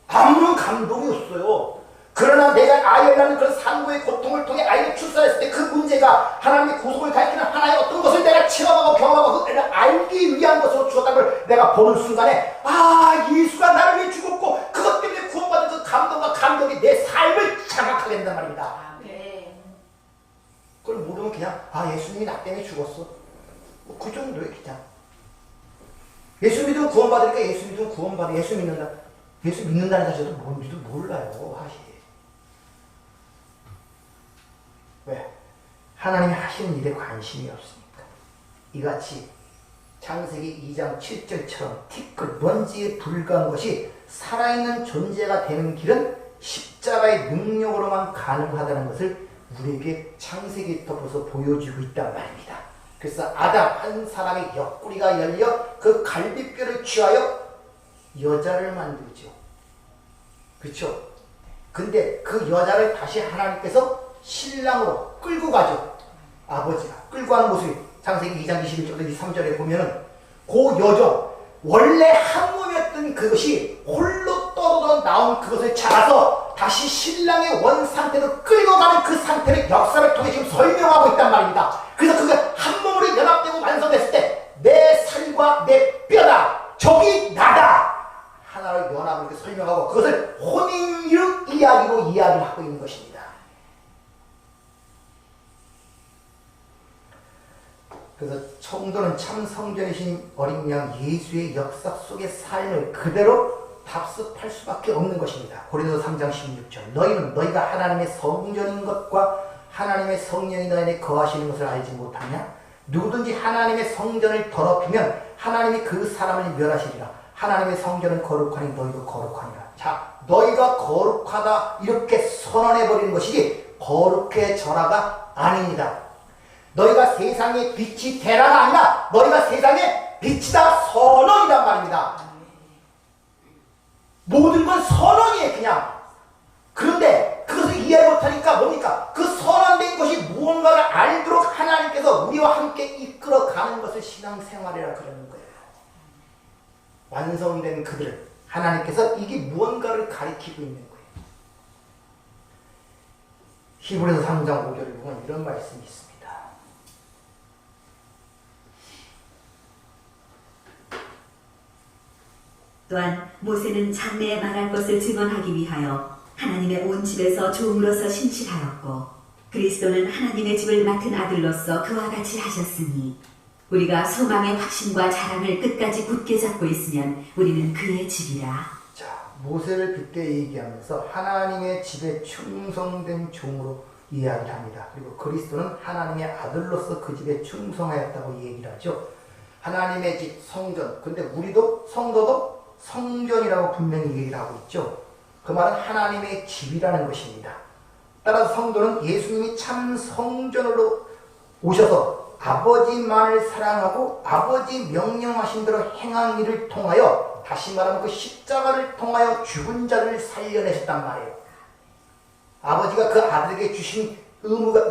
아무런 감동이 없어요. 그러나 내가 아이를 낳는 그런 산고의 고통을 통해 아이를 출산했을 때 그 문제가 하나님의 구속을 가리키는 하나의 어떤 것을 내가 체험하고 경험하고 그걸 알기 위한 것으로 주었다는 걸 내가 보는 순간에 아, 예수가 나를 위해 죽었고 그것 때문에 구원받은 그 감동과 감동이 내 삶을 자각하게 된단 말입니다. 그걸 모르면 그냥 아, 예수님이 나 때문에 죽었어. 뭐 그 정도에 그냥 예수 믿으면 구원받으니까 예수 믿으면 구원받아. 예수 믿는다. 예수 믿는다는 사실도 뭔지도 몰라요. 사실. 왜? 하나님이 하시는 일에 관심이 없으니까. 이같이 창세기 2장 7절처럼 티끌 먼지에 불과한 것이 살아있는 존재가 되는 길은 십자가의 능력으로만 가능하다는 것을 우리에게 창세기부터 보여주고 있단 말입니다. 그래서 아담 한 사람의 옆구리가 열려 그 갈비뼈를 취하여 여자를 만들죠. 그렇죠? 근데 그 여자를 다시 하나님께서 신랑으로 끌고 가죠. 아버지가 끌고 가는 모습이 창세기 2장 21절에서 23절에 보면은 그 여종 원래 한 몸이었던 그것이 홀로 떨어져 나온 그것을 찾아서 다시 신랑의 원 상태로 끌고 가는 그 상태를 역사를 통해 지금 설명하고 있단 말입니다. 그래서 그게 한 몸으로 연합되고 완성됐을 때 내 살과 내 뼈다 저기 나다 하나로 연합을 이렇게 설명하고 그것을 혼인이론 이야기로 이야기를 하고 있는 것입니다. 그래서 성도는 참 성전이신 어린 양 예수의 역사 속의 삶을 그대로 답습할 수밖에 없는 것입니다. 고린도서 3장 16절 너희는 너희가 하나님의 성전인 것과 하나님의 성령이 너희 안에 거하시는 것을 알지 못하냐? 누구든지 하나님의 성전을 더럽히면 하나님이 그 사람을 멸하시리라. 하나님의 성전은 거룩하니 너희도 거룩하니라. 자, 너희가 거룩하다 이렇게 선언해버리는 것이지 거룩해져라가 아닙니다. 너희가 세상의 빛이 되라가 아니라 너희가 세상의 빛이다 선언이란 말입니다. 모든 건 선언이에요 그냥. 그런데 그것을 이해 못하니까 뭡니까? 그 선언된 것이 무언가를 알도록 하나님께서 우리와 함께 이끌어가는 것을 신앙생활이라 그러는 거예요. 완성된 그들을 하나님께서 이게 무언가를 가리키고 있는 거예요. 히브리서 3장 5절을 보면 이런 말씀이 있습니다. 또한 모세는 장래에 말할 것을 증언하기 위하여 하나님의 온 집에서 종으로서 신실하였고 그리스도는 하나님의 집을 맡은 아들로서 그와 같이 하셨으니 우리가 소망의 확신과 자랑을 끝까지 굳게 잡고 있으면 우리는 그의 집이라. 자, 모세를 그때 얘기하면서 하나님의 집에 충성된 종으로 이야기를 합니다. 그리고 그리스도는 하나님의 아들로서 그 집에 충성하였다고 얘기를 하죠. 하나님의 집 성전. 근데 우리도 성도도 성전이라고 분명히 얘기를 하고 있죠. 그 말은 하나님의 집이라는 것입니다. 따라서 성도는 예수님이 참 성전으로 오셔서 아버지만을 사랑하고 아버지 명령하신 대로 행한 일을 통하여 다시 말하면 그 십자가를 통하여 죽은 자를 살려내셨단 말이에요. 아버지가 그 아들에게 주신 의무가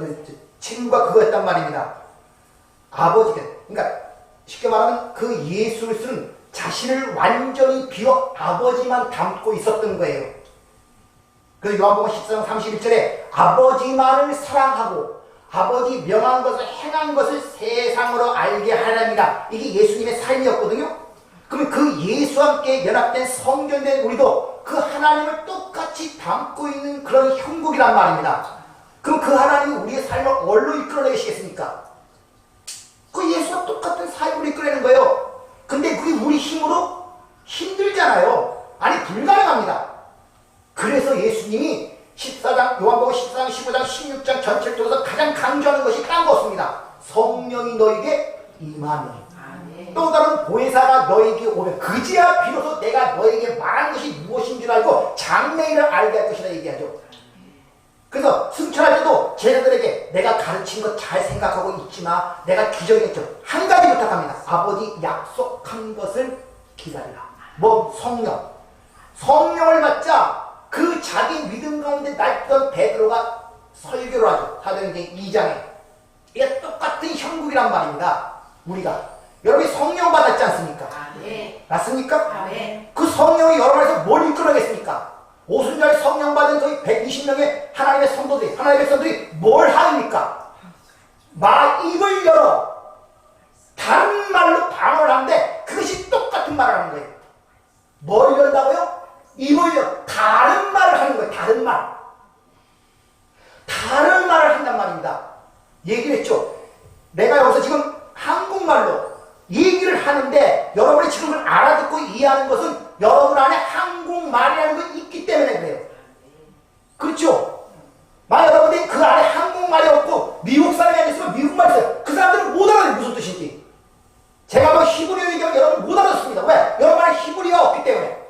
책임과 그거였단 말입니다. 아버지가 그러니까 쉽게 말하면 그 예수 그리스도는 자신을 완전히 비워 아버지만 담고 있었던 거예요. 그 요한복음 14장 31절에 아버지만을 사랑하고 아버지 명한 것을 행한 것을 세상으로 알게 하려니라. 이게 예수님의 삶이었거든요. 그러면 그 예수와 함께 연합된 성전된 우리도 그 하나님을 똑같이 담고 있는 그런 형국이란 말입니다. 그럼 그 하나님이 우리의 삶을 뭘로 이끌어내시겠습니까? 그 예수와 똑같은 삶으로 이끌어내는 거예요. 근데 그게 우리 힘으로 힘들잖아요. 아니 불가능합니다. 그래서 예수님이 14장, 요한복음 14장, 15장, 16장 전체를 통해서 가장 강조하는 것이 딴 거 없습니다. 성령이 너에게 임하면 또 다른 보혜사가 너에게 오면 그제야 비로소 내가 너에게 말한 것이 무엇인 줄 알고 장래일을 알게 할 것이라 얘기하죠. 그래서 승천할 때도 제자들에게 내가 가르친 것 잘 생각하고 있지 마. 내가 기적했죠. 한 가지 부탁합니다. 아버지 약속한 것을 기다리라. 뭐 성령. 성령을 받자 그 자기 믿음 가운데 날던 베드로가 설교를 하죠. 사도행전 2장에. 이게 똑같은 형국이란 말입니다. 우리가. 여러분이 성령 받았지 않습니까? 맞습니까? 그 성령이 여러분에서 뭘 이끌어내겠습니까? 오순절 성령 받은 저희 120명의 하나님의 성도들이, 하나님의 백성들이 뭘 하입니까? 입을 열어 다른 말로 방언을 하는데 그것이 똑같은 말을 하는 거예요. 뭘 열다고요? 입을 열어 다른 말을 하는 거예요. 다른 말. 다른 말을 한단 말입니다. 얘기를 했죠. 내가 여기서 지금 한국말로 얘기를 하는데 여러분이 지금 그걸 알아듣고 이해하는 것은 여러분 안에 한국말이라는 것이 있기 때문에 그래요. 그렇죠? 만약 여러분이 그 안에 한국말이 없고 미국 사람이 아니었으면 미국말이 있어요. 그 사람들은 못 알아요. 무슨 뜻인지. 제가 뭐 히브리어 얘기하면 여러분 못 알아듣습니다. 왜? 여러분 안에 히브리어가 없기 때문에.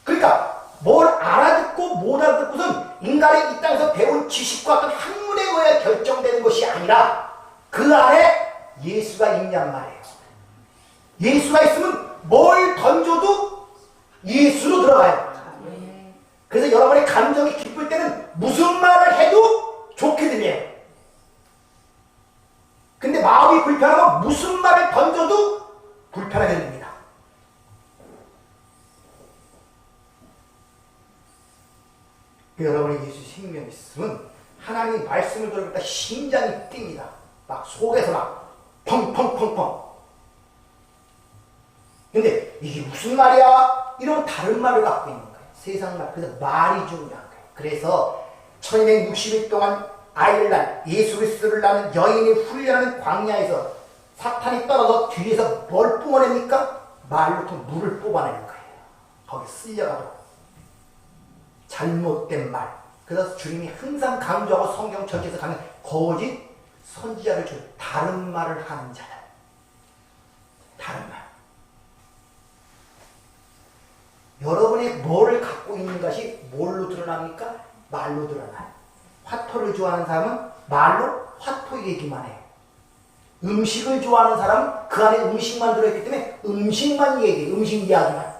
그러니까 뭘 알아듣고 못 알아듣고는 인간이 이 땅에서 배운 지식과 어떤 학문에 의해 결정되는 것이 아니라 그 안에 예수가 있냔 말이에요. 예수가 있으면 뭘 던져도 예수로 들어가요. 그래서 여러분의 감정이 기쁠 때는 무슨 말을 해도 좋게 들려요. 근데 마음이 불편하면 무슨 말을 던져도 불편하게 들립니다. 여러분의 예수 생명이 있으면 하나님의 말씀을 들을 때 심장이 뜁니다. 막 속에서 막 펑펑펑펑. 근데 이게 무슨 말이야? 이런 다른 말을 갖고 있는 거예요. 세상 말. 그래서 말이 중요한 거예요. 그래서 1260일 동안 아이를 낳은 예수 그리스도를 낳는 여인이 훈련하는 광야에서 사탄이 떨어져 뒤에서 뭘 뿜어냅니까? 말로부터 물을 뽑아내는 거예요. 거기 쓸려가도 잘못된 말. 그래서 주님이 항상 강조하고 성경 전체에서 가는 거짓 선지자를 줄 다른 말을 하는 자들. 다른 말. 여러분이 뭐를 갖고 있는 것이 뭘로 드러납니까? 말로 드러나요. 화토를 좋아하는 사람은 말로 화토 얘기만 해요. 음식을 좋아하는 사람은 그 안에 음식만 들어있기 때문에 음식만 얘기해요. 음식 이야기만.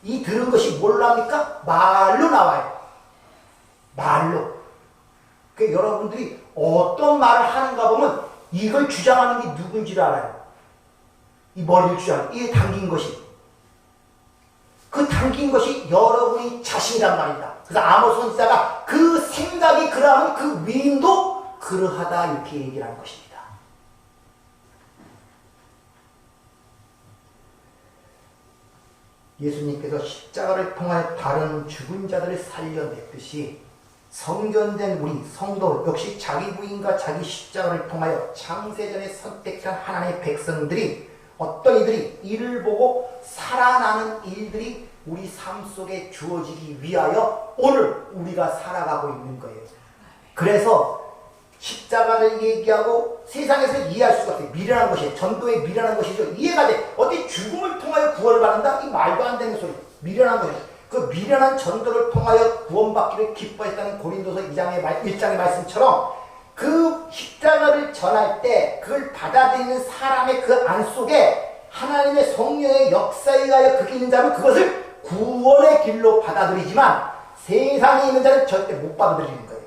이 들은 것이 뭘로 합니까? 말로 나와요. 말로. 그러니까 여러분들이 어떤 말을 하는가 보면 이걸 주장하는 게 누군지를 알아요. 이 머리를 주장하는, 이게 담긴 것이. 그 담긴 것이 여러분이 자신이란 말입니다. 그래서 아모스 선지자가 그 생각이 그러하면 그 위임도 그러하다 이렇게 얘기를 하는 것입니다. 예수님께서 십자가를 통하여 다른 죽은 자들을 살려냈듯이 성전된 우리 성도 역시 자기 부인과 자기 십자가를 통하여 창세전에 선택한 하나님의 백성들이 어떤 이들이 이를 보고 살아나는 일들이 우리 삶 속에 주어지기 위하여 오늘 우리가 살아가고 있는 거예요. 그래서 십자가를 얘기하고 세상에서 이해할 수가 없어요. 미련한 것이에요. 전도에 미련한 것이죠. 이해가 돼. 어떻게 죽음을 통하여 구원을 받는다? 이 말도 안 되는 소리. 미련한 것이에요. 그 미련한 전도를 통하여 구원받기를 기뻐했다는 고린도서 1장의 말씀처럼 그 십자가를 전할 때 그걸 받아들이는 사람의 그 안 속에 하나님의 성령의 역사에 의하여 그게 있는 자는 그것을 구원의 길로 받아들이지만 세상에 있는 자는 절대 못 받아들이는 거예요.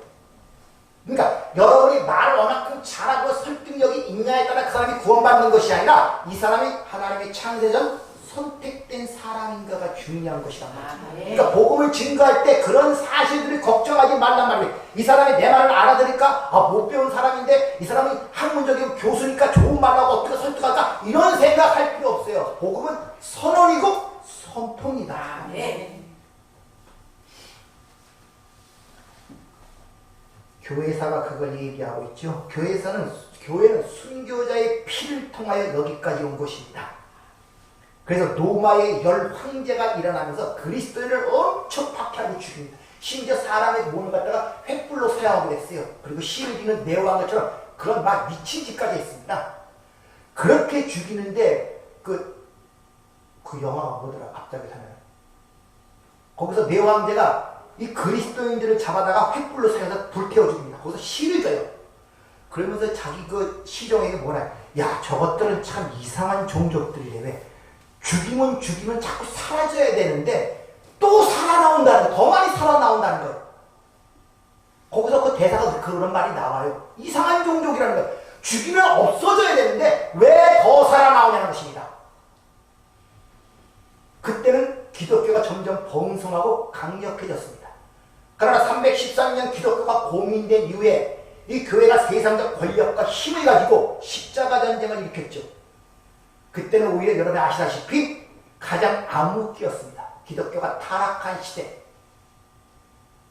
그러니까 여러분이 말을 얼마큼 잘하고 설득력이 있냐에 따라 그 사람이 구원받는 것이 아니라 이 사람이 하나님의 창세전 선택된 사람인가가 중요한 것이란 말이에요. 그러니까 복음을 증거할 때 그런 사실들을 걱정하지 말란 말이에요. 이 사람이 내 말을 알아들을까? 못 배운 사람인데 이 사람이 학문적이고 교수니까 좋은 말하고 어떻게 설득할까? 이런 생각할 필요 없어요. 복음은 선언이고 선포입니다. 교회사가 그걸 얘기하고 있죠. 교회는 순교자의 피를 통하여 여기까지 온 것입니다. 그래서 로마의 열 황제가 일어나면서 그리스도인을 엄청 박해하고 죽입니다. 심지어 사람의 몸을 갖다가 횃불로 사용하고 그랬어요. 그리고 시르기는 네오한 것처럼 그런 막 미친 짓까지 했습니다. 그렇게 죽이는데 그 영화가 뭐더라? 갑자기 생각나요. 거기서 네오 황제가 이 그리스도인들을 잡아다가 횃불로 사용해서 불태워 죽입니다. 거기서 시를 져요. 그러면서 자기 그 시종에게 뭐라, 야 저것들은 참 이상한 종족들이래. 왜? 죽이면 자꾸 사라져야 되는데 또 살아나온다는 거예요. 더 많이 살아나온다는 거예요. 거기서 그 대사가 그런 말이 나와요. 이상한 종족이라는 거예요. 죽이면 없어져야 되는데 왜 더 살아나오냐는 것입니다. 그때는 기독교가 점점 번성하고 강력해졌습니다. 그러나 313년 기독교가 공인된 이후에 이 교회가 세상적 권력과 힘을 가지고 십자가 전쟁을 일으켰죠. 그때는 오히려 여러분이 아시다시피 가장 암흑기였습니다. 기독교가 타락한 시대.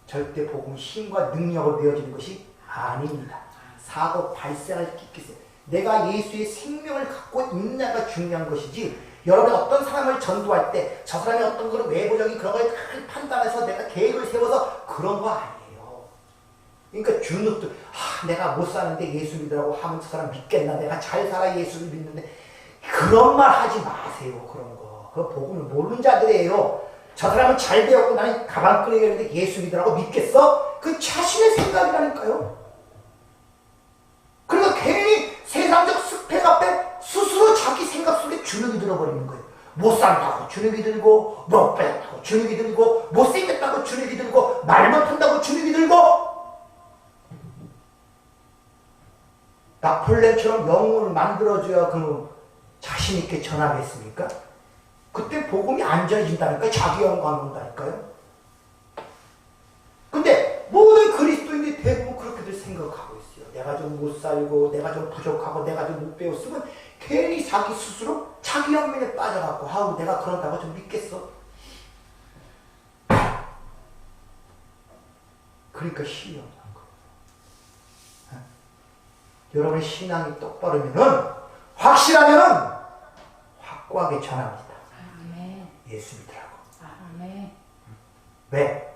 절대 복음이 힘과 능력으로 되어지는 것이 아닙니다. 사고 발생할 게 있어요. 내가 예수의 생명을 갖고 있느냐가 중요한 것이지, 여러분이 어떤 사람을 전도할 때 저 사람이 어떤 그런 외부적인 그런 걸 판단해서 내가 계획을 세워서 그런 거 아니에요. 그러니까 주눅들, 내가 못 사는데 예수 믿으라고 하면 저 사람 믿겠나? 내가 잘 살아 예수를 믿는데, 그런 말 하지 마세요. 그런 거. 그 복음을 모르는 자들이에요. 저 사람은 잘 되었고 나는 가방 끄내겠는데 예수 믿으라고 믿겠어? 그 자신의 생각이라니까요. 그러니까 괜히 세상적 스펙 앞에 스스로 자기 생각 속에 주눅이 들어버리는 거예요. 못 산다고 주눅이 들고, 못 빼다고 주눅이 들고, 못생겼다고 주눅이 들고, 말 못한다고 주눅이 들고. 나폴레옹처럼 영웅을 만들어줘야 그 자신 있게 전하겠습니까? 그때 복음이 안전해진다니까요. 자기 영광 온다니까요. 근데 모든 그리스도인들이 대부분 그렇게들 생각하고 있어요. 내가 좀 못 살고, 내가 좀 부족하고, 내가 좀 못 배웠으면 괜히 자기 스스로 자기 영명에 빠져갖고, 아우 내가 그런다고 좀 믿겠어. 그러니까 힘이 없는 거예요. 여러분의 신앙이 똑바르면은, 확실하면은 확고하게 전합니다. 예수 믿으라고. 아멘. 왜?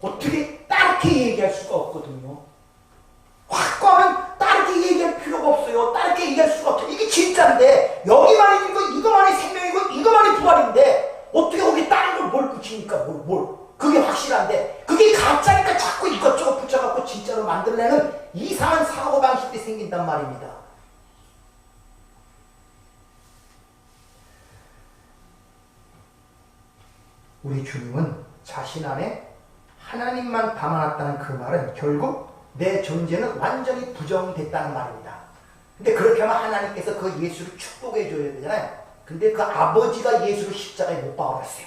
어떻게 다르게 얘기할 수가 없거든요. 확고하면 다르게 얘기할 필요가 없어요. 다르게 얘기할 수가 없어요. 이게 진짜인데, 여기만 있는 거, 이거만이 생명이고, 이거만이 부활인데, 어떻게 거기 다른 걸 뭘 붙이니까, 그게 확실한데, 그게 가짜니까 자꾸 이것저것 붙여갖고 진짜로 만들려는 이상한 사고방식이 생긴단 말입니다. 우리 주님은 자신 안에 하나님만 담아놨다는 그 말은 결국 내 존재는 완전히 부정됐다는 말입니다. 근데 그렇게 하면 하나님께서 그 예수를 축복해 줘야 되잖아요. 근데 그 아버지가 예수를 십자가에 못 박아놨어요.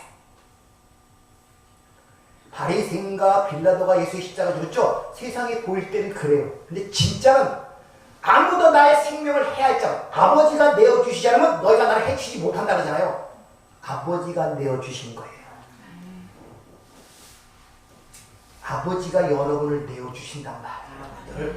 바리새인과 빌라도가 예수의 십자가 죽었죠? 세상에 보일 때는 그래요. 근데 진짜는 아무도 나의 생명을 해할자 아버지가 내어주시지 않으면 너희가 나를 해치지 못한다 그러잖아요. 아버지가 내어주신 거예요. 아버지가 여러분을 내어주신단 말이에요.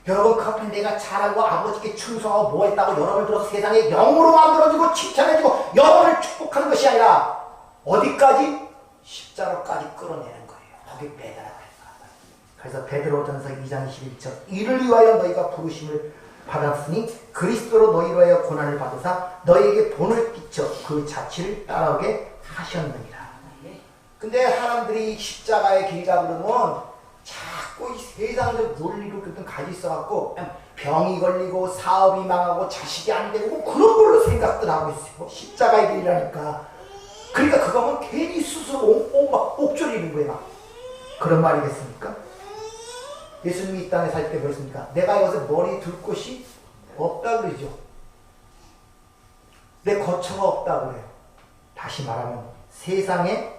여러분 그 앞에 내가 잘하고 아버지께 충성하고 뭐 했다고 여러분을 들어서 세상에 영으로 만들어주고 칭찬해주고 여러분을 축복하는 것이 아니라 어디까지? 십자로까지 끌어내는 거예요. 거기 매달아야 된다. 그래서 베드로전서 2장 21절 이를 위하여 너희가 부르심을 받았으니 그리스도로 너희로 하여 고난을 받으사 너희에게 본을 끼쳐 그 자취를 따라오게 하셨느니라. 근데 사람들이 십자가의 길이라 그러면 자꾸 이 세상적 논리로 가지고 있어갖고 병이 걸리고 사업이 망하고 자식이 안 되고 그런 걸로 생각들 하고 있어요. 십자가의 길이라니까. 그러니까 그거 하면 괜히 스스로 막 옥졸이는 거예요. 막. 그런 말이겠습니까? 예수님이 이 땅에 살 때 그렇습니까? 내가 여기서 머리 둘 곳이 없다 그러죠. 내 거처가 없다 그래요. 다시 말하면 세상에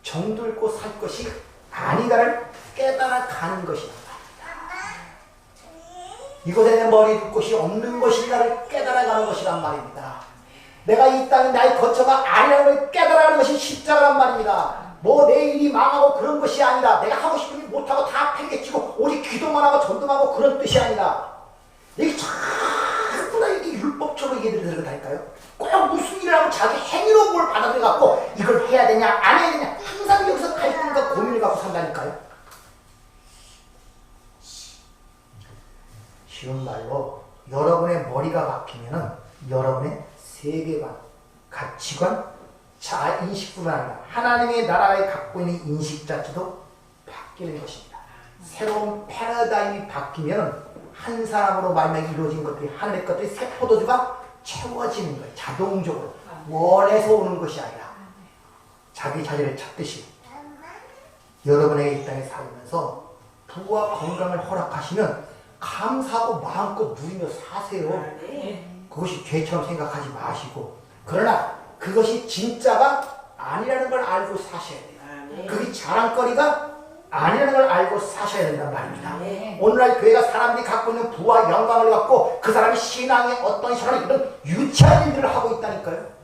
정들고 살 것이 아니다를 깨달아가는 것이다. 이곳에 내 머리 둘 곳이 없는 것이다를 깨달아가는 것이란 말입니다. 내가 이 땅에 나의 거처가 아니라는 걸 깨달아가는 것이 십자가란 말입니다. 뭐 내 일이 망하고 그런 것이 아니라 내가 하고 싶은 일 못하고 다 팽개치고 오직 기도만 하고 전도하고 그런 뜻이 아니라 이게 자꾸 다 이게 율법적으로 이해를 들어갈까요? 꼭 무슨 일을 하면 자기 행위로 뭘 받아들여갖고 이걸 해야 되냐 안 해야 되냐 항상 여기서 갈등과 고민을 갖고 산다니까요. 쉬운 말로 여러분의 머리가 바뀌면은 여러분의 세계관, 가치관, 인식뿐만 아니라 하나님의 나라에 갖고 있는 인식 자체도 바뀌는 것입니다. 새로운 패러다임이 바뀌면 한 사람으로 말미암아 이루어진 것들이 하늘의 것들이 세포도주가 채워지는 거예요. 자동적으로 원해서 오는 것이 아니라 자기 자리를 찾듯이 여러분에게 이 땅에 살면서 부와 건강을 허락하시면 감사하고 마음껏 누리며 사세요. 그것이 죄처럼 생각하지 마시고, 그러나 그것이 진짜가 아니라는 걸 알고 사셔야 돼요. 그게 자랑거리가 아니라는 걸 알고 사셔야 된단 말입니다. 오늘날 교회가 사람들이 갖고 있는 부와 영광을 갖고 그 사람이 신앙의 어떤 시간에 이런 유치한 일들을 하고 있다니까요.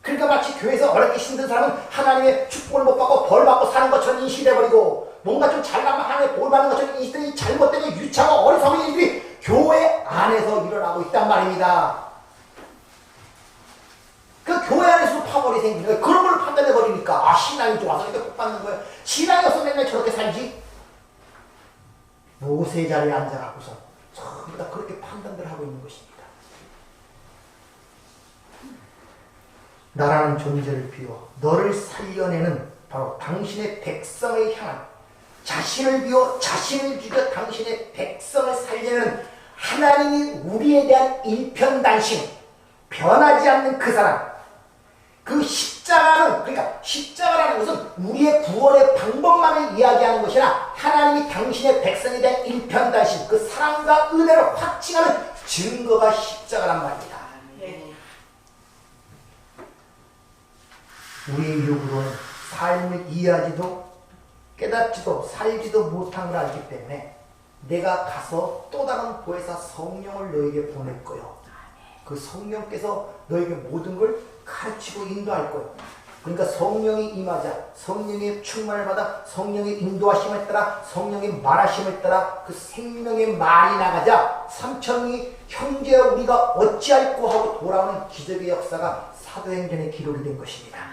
그러니까 마치 교회에서 어렵게 힘든 사람은 하나님의 축복을 못 받고 벌 받고 사는 것처럼 인식돼버리고, 뭔가 좀 잘나면 하나님의 볼 받는 것처럼 인식되는 이 잘못된 유치하고 어리석은 일들이 교회 안에서 일어나고 있단 말입니다. 그 교회 안에서 파벌이 생기는 거예요. 그런 걸 판단해버리니까 신앙이 좋아서 이렇게 복 받는 거예요. 신앙이 없으면 맨날 저렇게 살지. 모세 자리에 앉아갖고서 전부 다 그렇게 판단들 하고 있는 것입니다. 나라는 존재를 비워 너를 살려내는 바로 당신의 백성을 향한, 자신을 비워 자신을 죽여 당신의 백성을 살려내는 하나님이 우리에 대한 일편단심, 변하지 않는 그 사랑, 그 십자가는, 그러니까 십자가라는 것은 우리의 구원의 방법만을 이야기하는 것이나 하나님이 당신의 백성에 대한 일편단심, 그 사랑과 은혜를 확증하는 증거가 십자가란 말입니다. 우리의 욕으로는 삶을 이해하지도 깨닫지도 살지도 못한 걸 알기 때문에 내가 가서 또 다른 보혜사 성령을 너에게 보낼 거요. 그 성령께서 너에게 모든 걸 가르치고 인도할 거예요. 그러니까 성령이 임하자, 성령의 충만을 받아 성령의 인도하심을 따라 성령의 말하심을 따라 그 생명의 말이 나가자 3천이 형제여 우리가 어찌할꼬 하고 돌아오는 기적의 역사가 사도행전에 기록이 된 것입니다.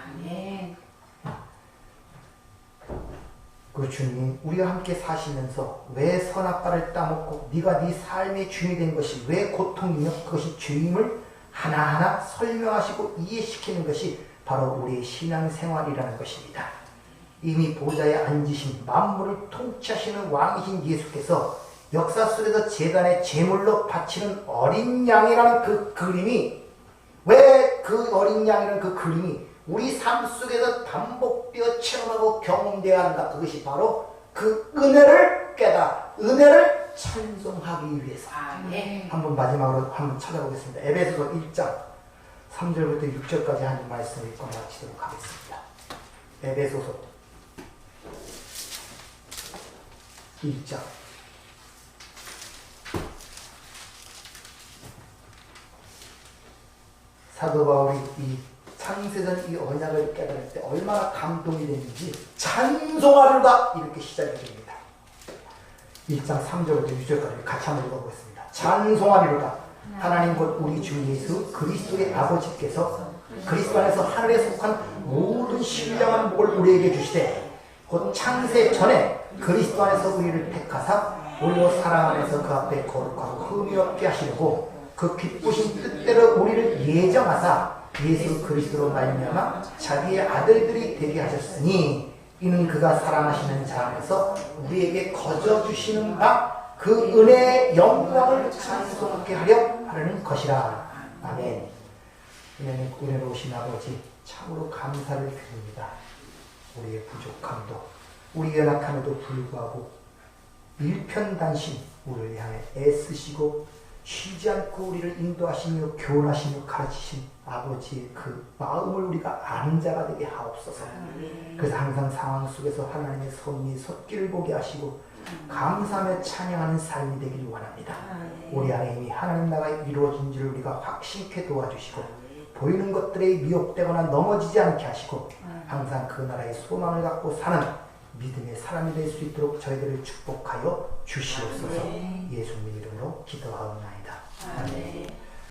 그 주님이 우리와 함께 사시면서 왜 선악과를 따먹고 네가 네 삶의 주인이 된 것이 왜 고통이며 그것이 주임을 하나하나 설명하시고 이해시키는 것이 바로 우리의 신앙생활이라는 것입니다. 이미 보좌에 앉으신 만물을 통치하시는 왕이신 예수께서 역사 속에서 제단의 제물로 바치는 어린 양이라는 그 그림이, 왜 그 어린 양이라는 그 그림이 우리 삶 속에서 반복되어 체험하고 경험되어야 한다. 그것이 바로 그 은혜를 깨달아 은혜를 찬송하기 위해서. 한번 마지막으로 한번 찾아보겠습니다. 에베소서 1장 3절부터 6절까지 한 말씀을 읽고 마치도록 하겠습니다. 에베소서 1장 사도 바울이 이 창세전 이 언약을 깨달을 때 얼마나 감동이 됐는지 찬송하리로다 이렇게 시작이 됩니다. 1장 3절부터 6절까지 같이 한번 읽어보겠습니다. 찬송하리로다 하나님 곧 우리 주 예수 그리스도의 아버지께서 그리스도 안에서 하늘에 속한 모든 신령한 복을 우리에게 주시되 곧 창세 전에 그리스도 안에서 우리를 택하사 우리로 사랑 안에서 그 앞에 거룩하고 흠이 없게 하시려고 그 기쁘신 뜻대로 우리를 예정하사 예수 그리스도로 말미암아 자기의 아들들이 되게 하셨으니 이는 그가 사랑하시는 자 안에서 우리에게 거저 주시는 바 그 은혜의 영광을 찬송케 하려는 것이라. 아멘. 은혜로우신 아버지 참으로 감사를 드립니다. 우리의 부족함도 우리 연약함에도 불구하고 일편단심 우리를 향해 애쓰시고 쉬지 않고 우리를 인도하시며 교훈하시며 가르치신 아버지의 그 마음을 우리가 아는 자가 되게 하옵소서. 그래서 항상 상황 속에서 하나님의 섭리 섭기를 보게 하시고 감사하며 찬양하는 삶이 되기를 원합니다. 우리 안에 이미 하나님 나라가 이루어진 줄을 우리가 확신케 도와주시고 보이는 것들에 미혹되거나 넘어지지 않게 하시고 항상 그 나라의 소망을 갖고 사는 믿음의 사람이 될 수 있도록 저희들을 축복하여 주시옵소서. 예수님 이름으로 기도하옵나이다. 아멘.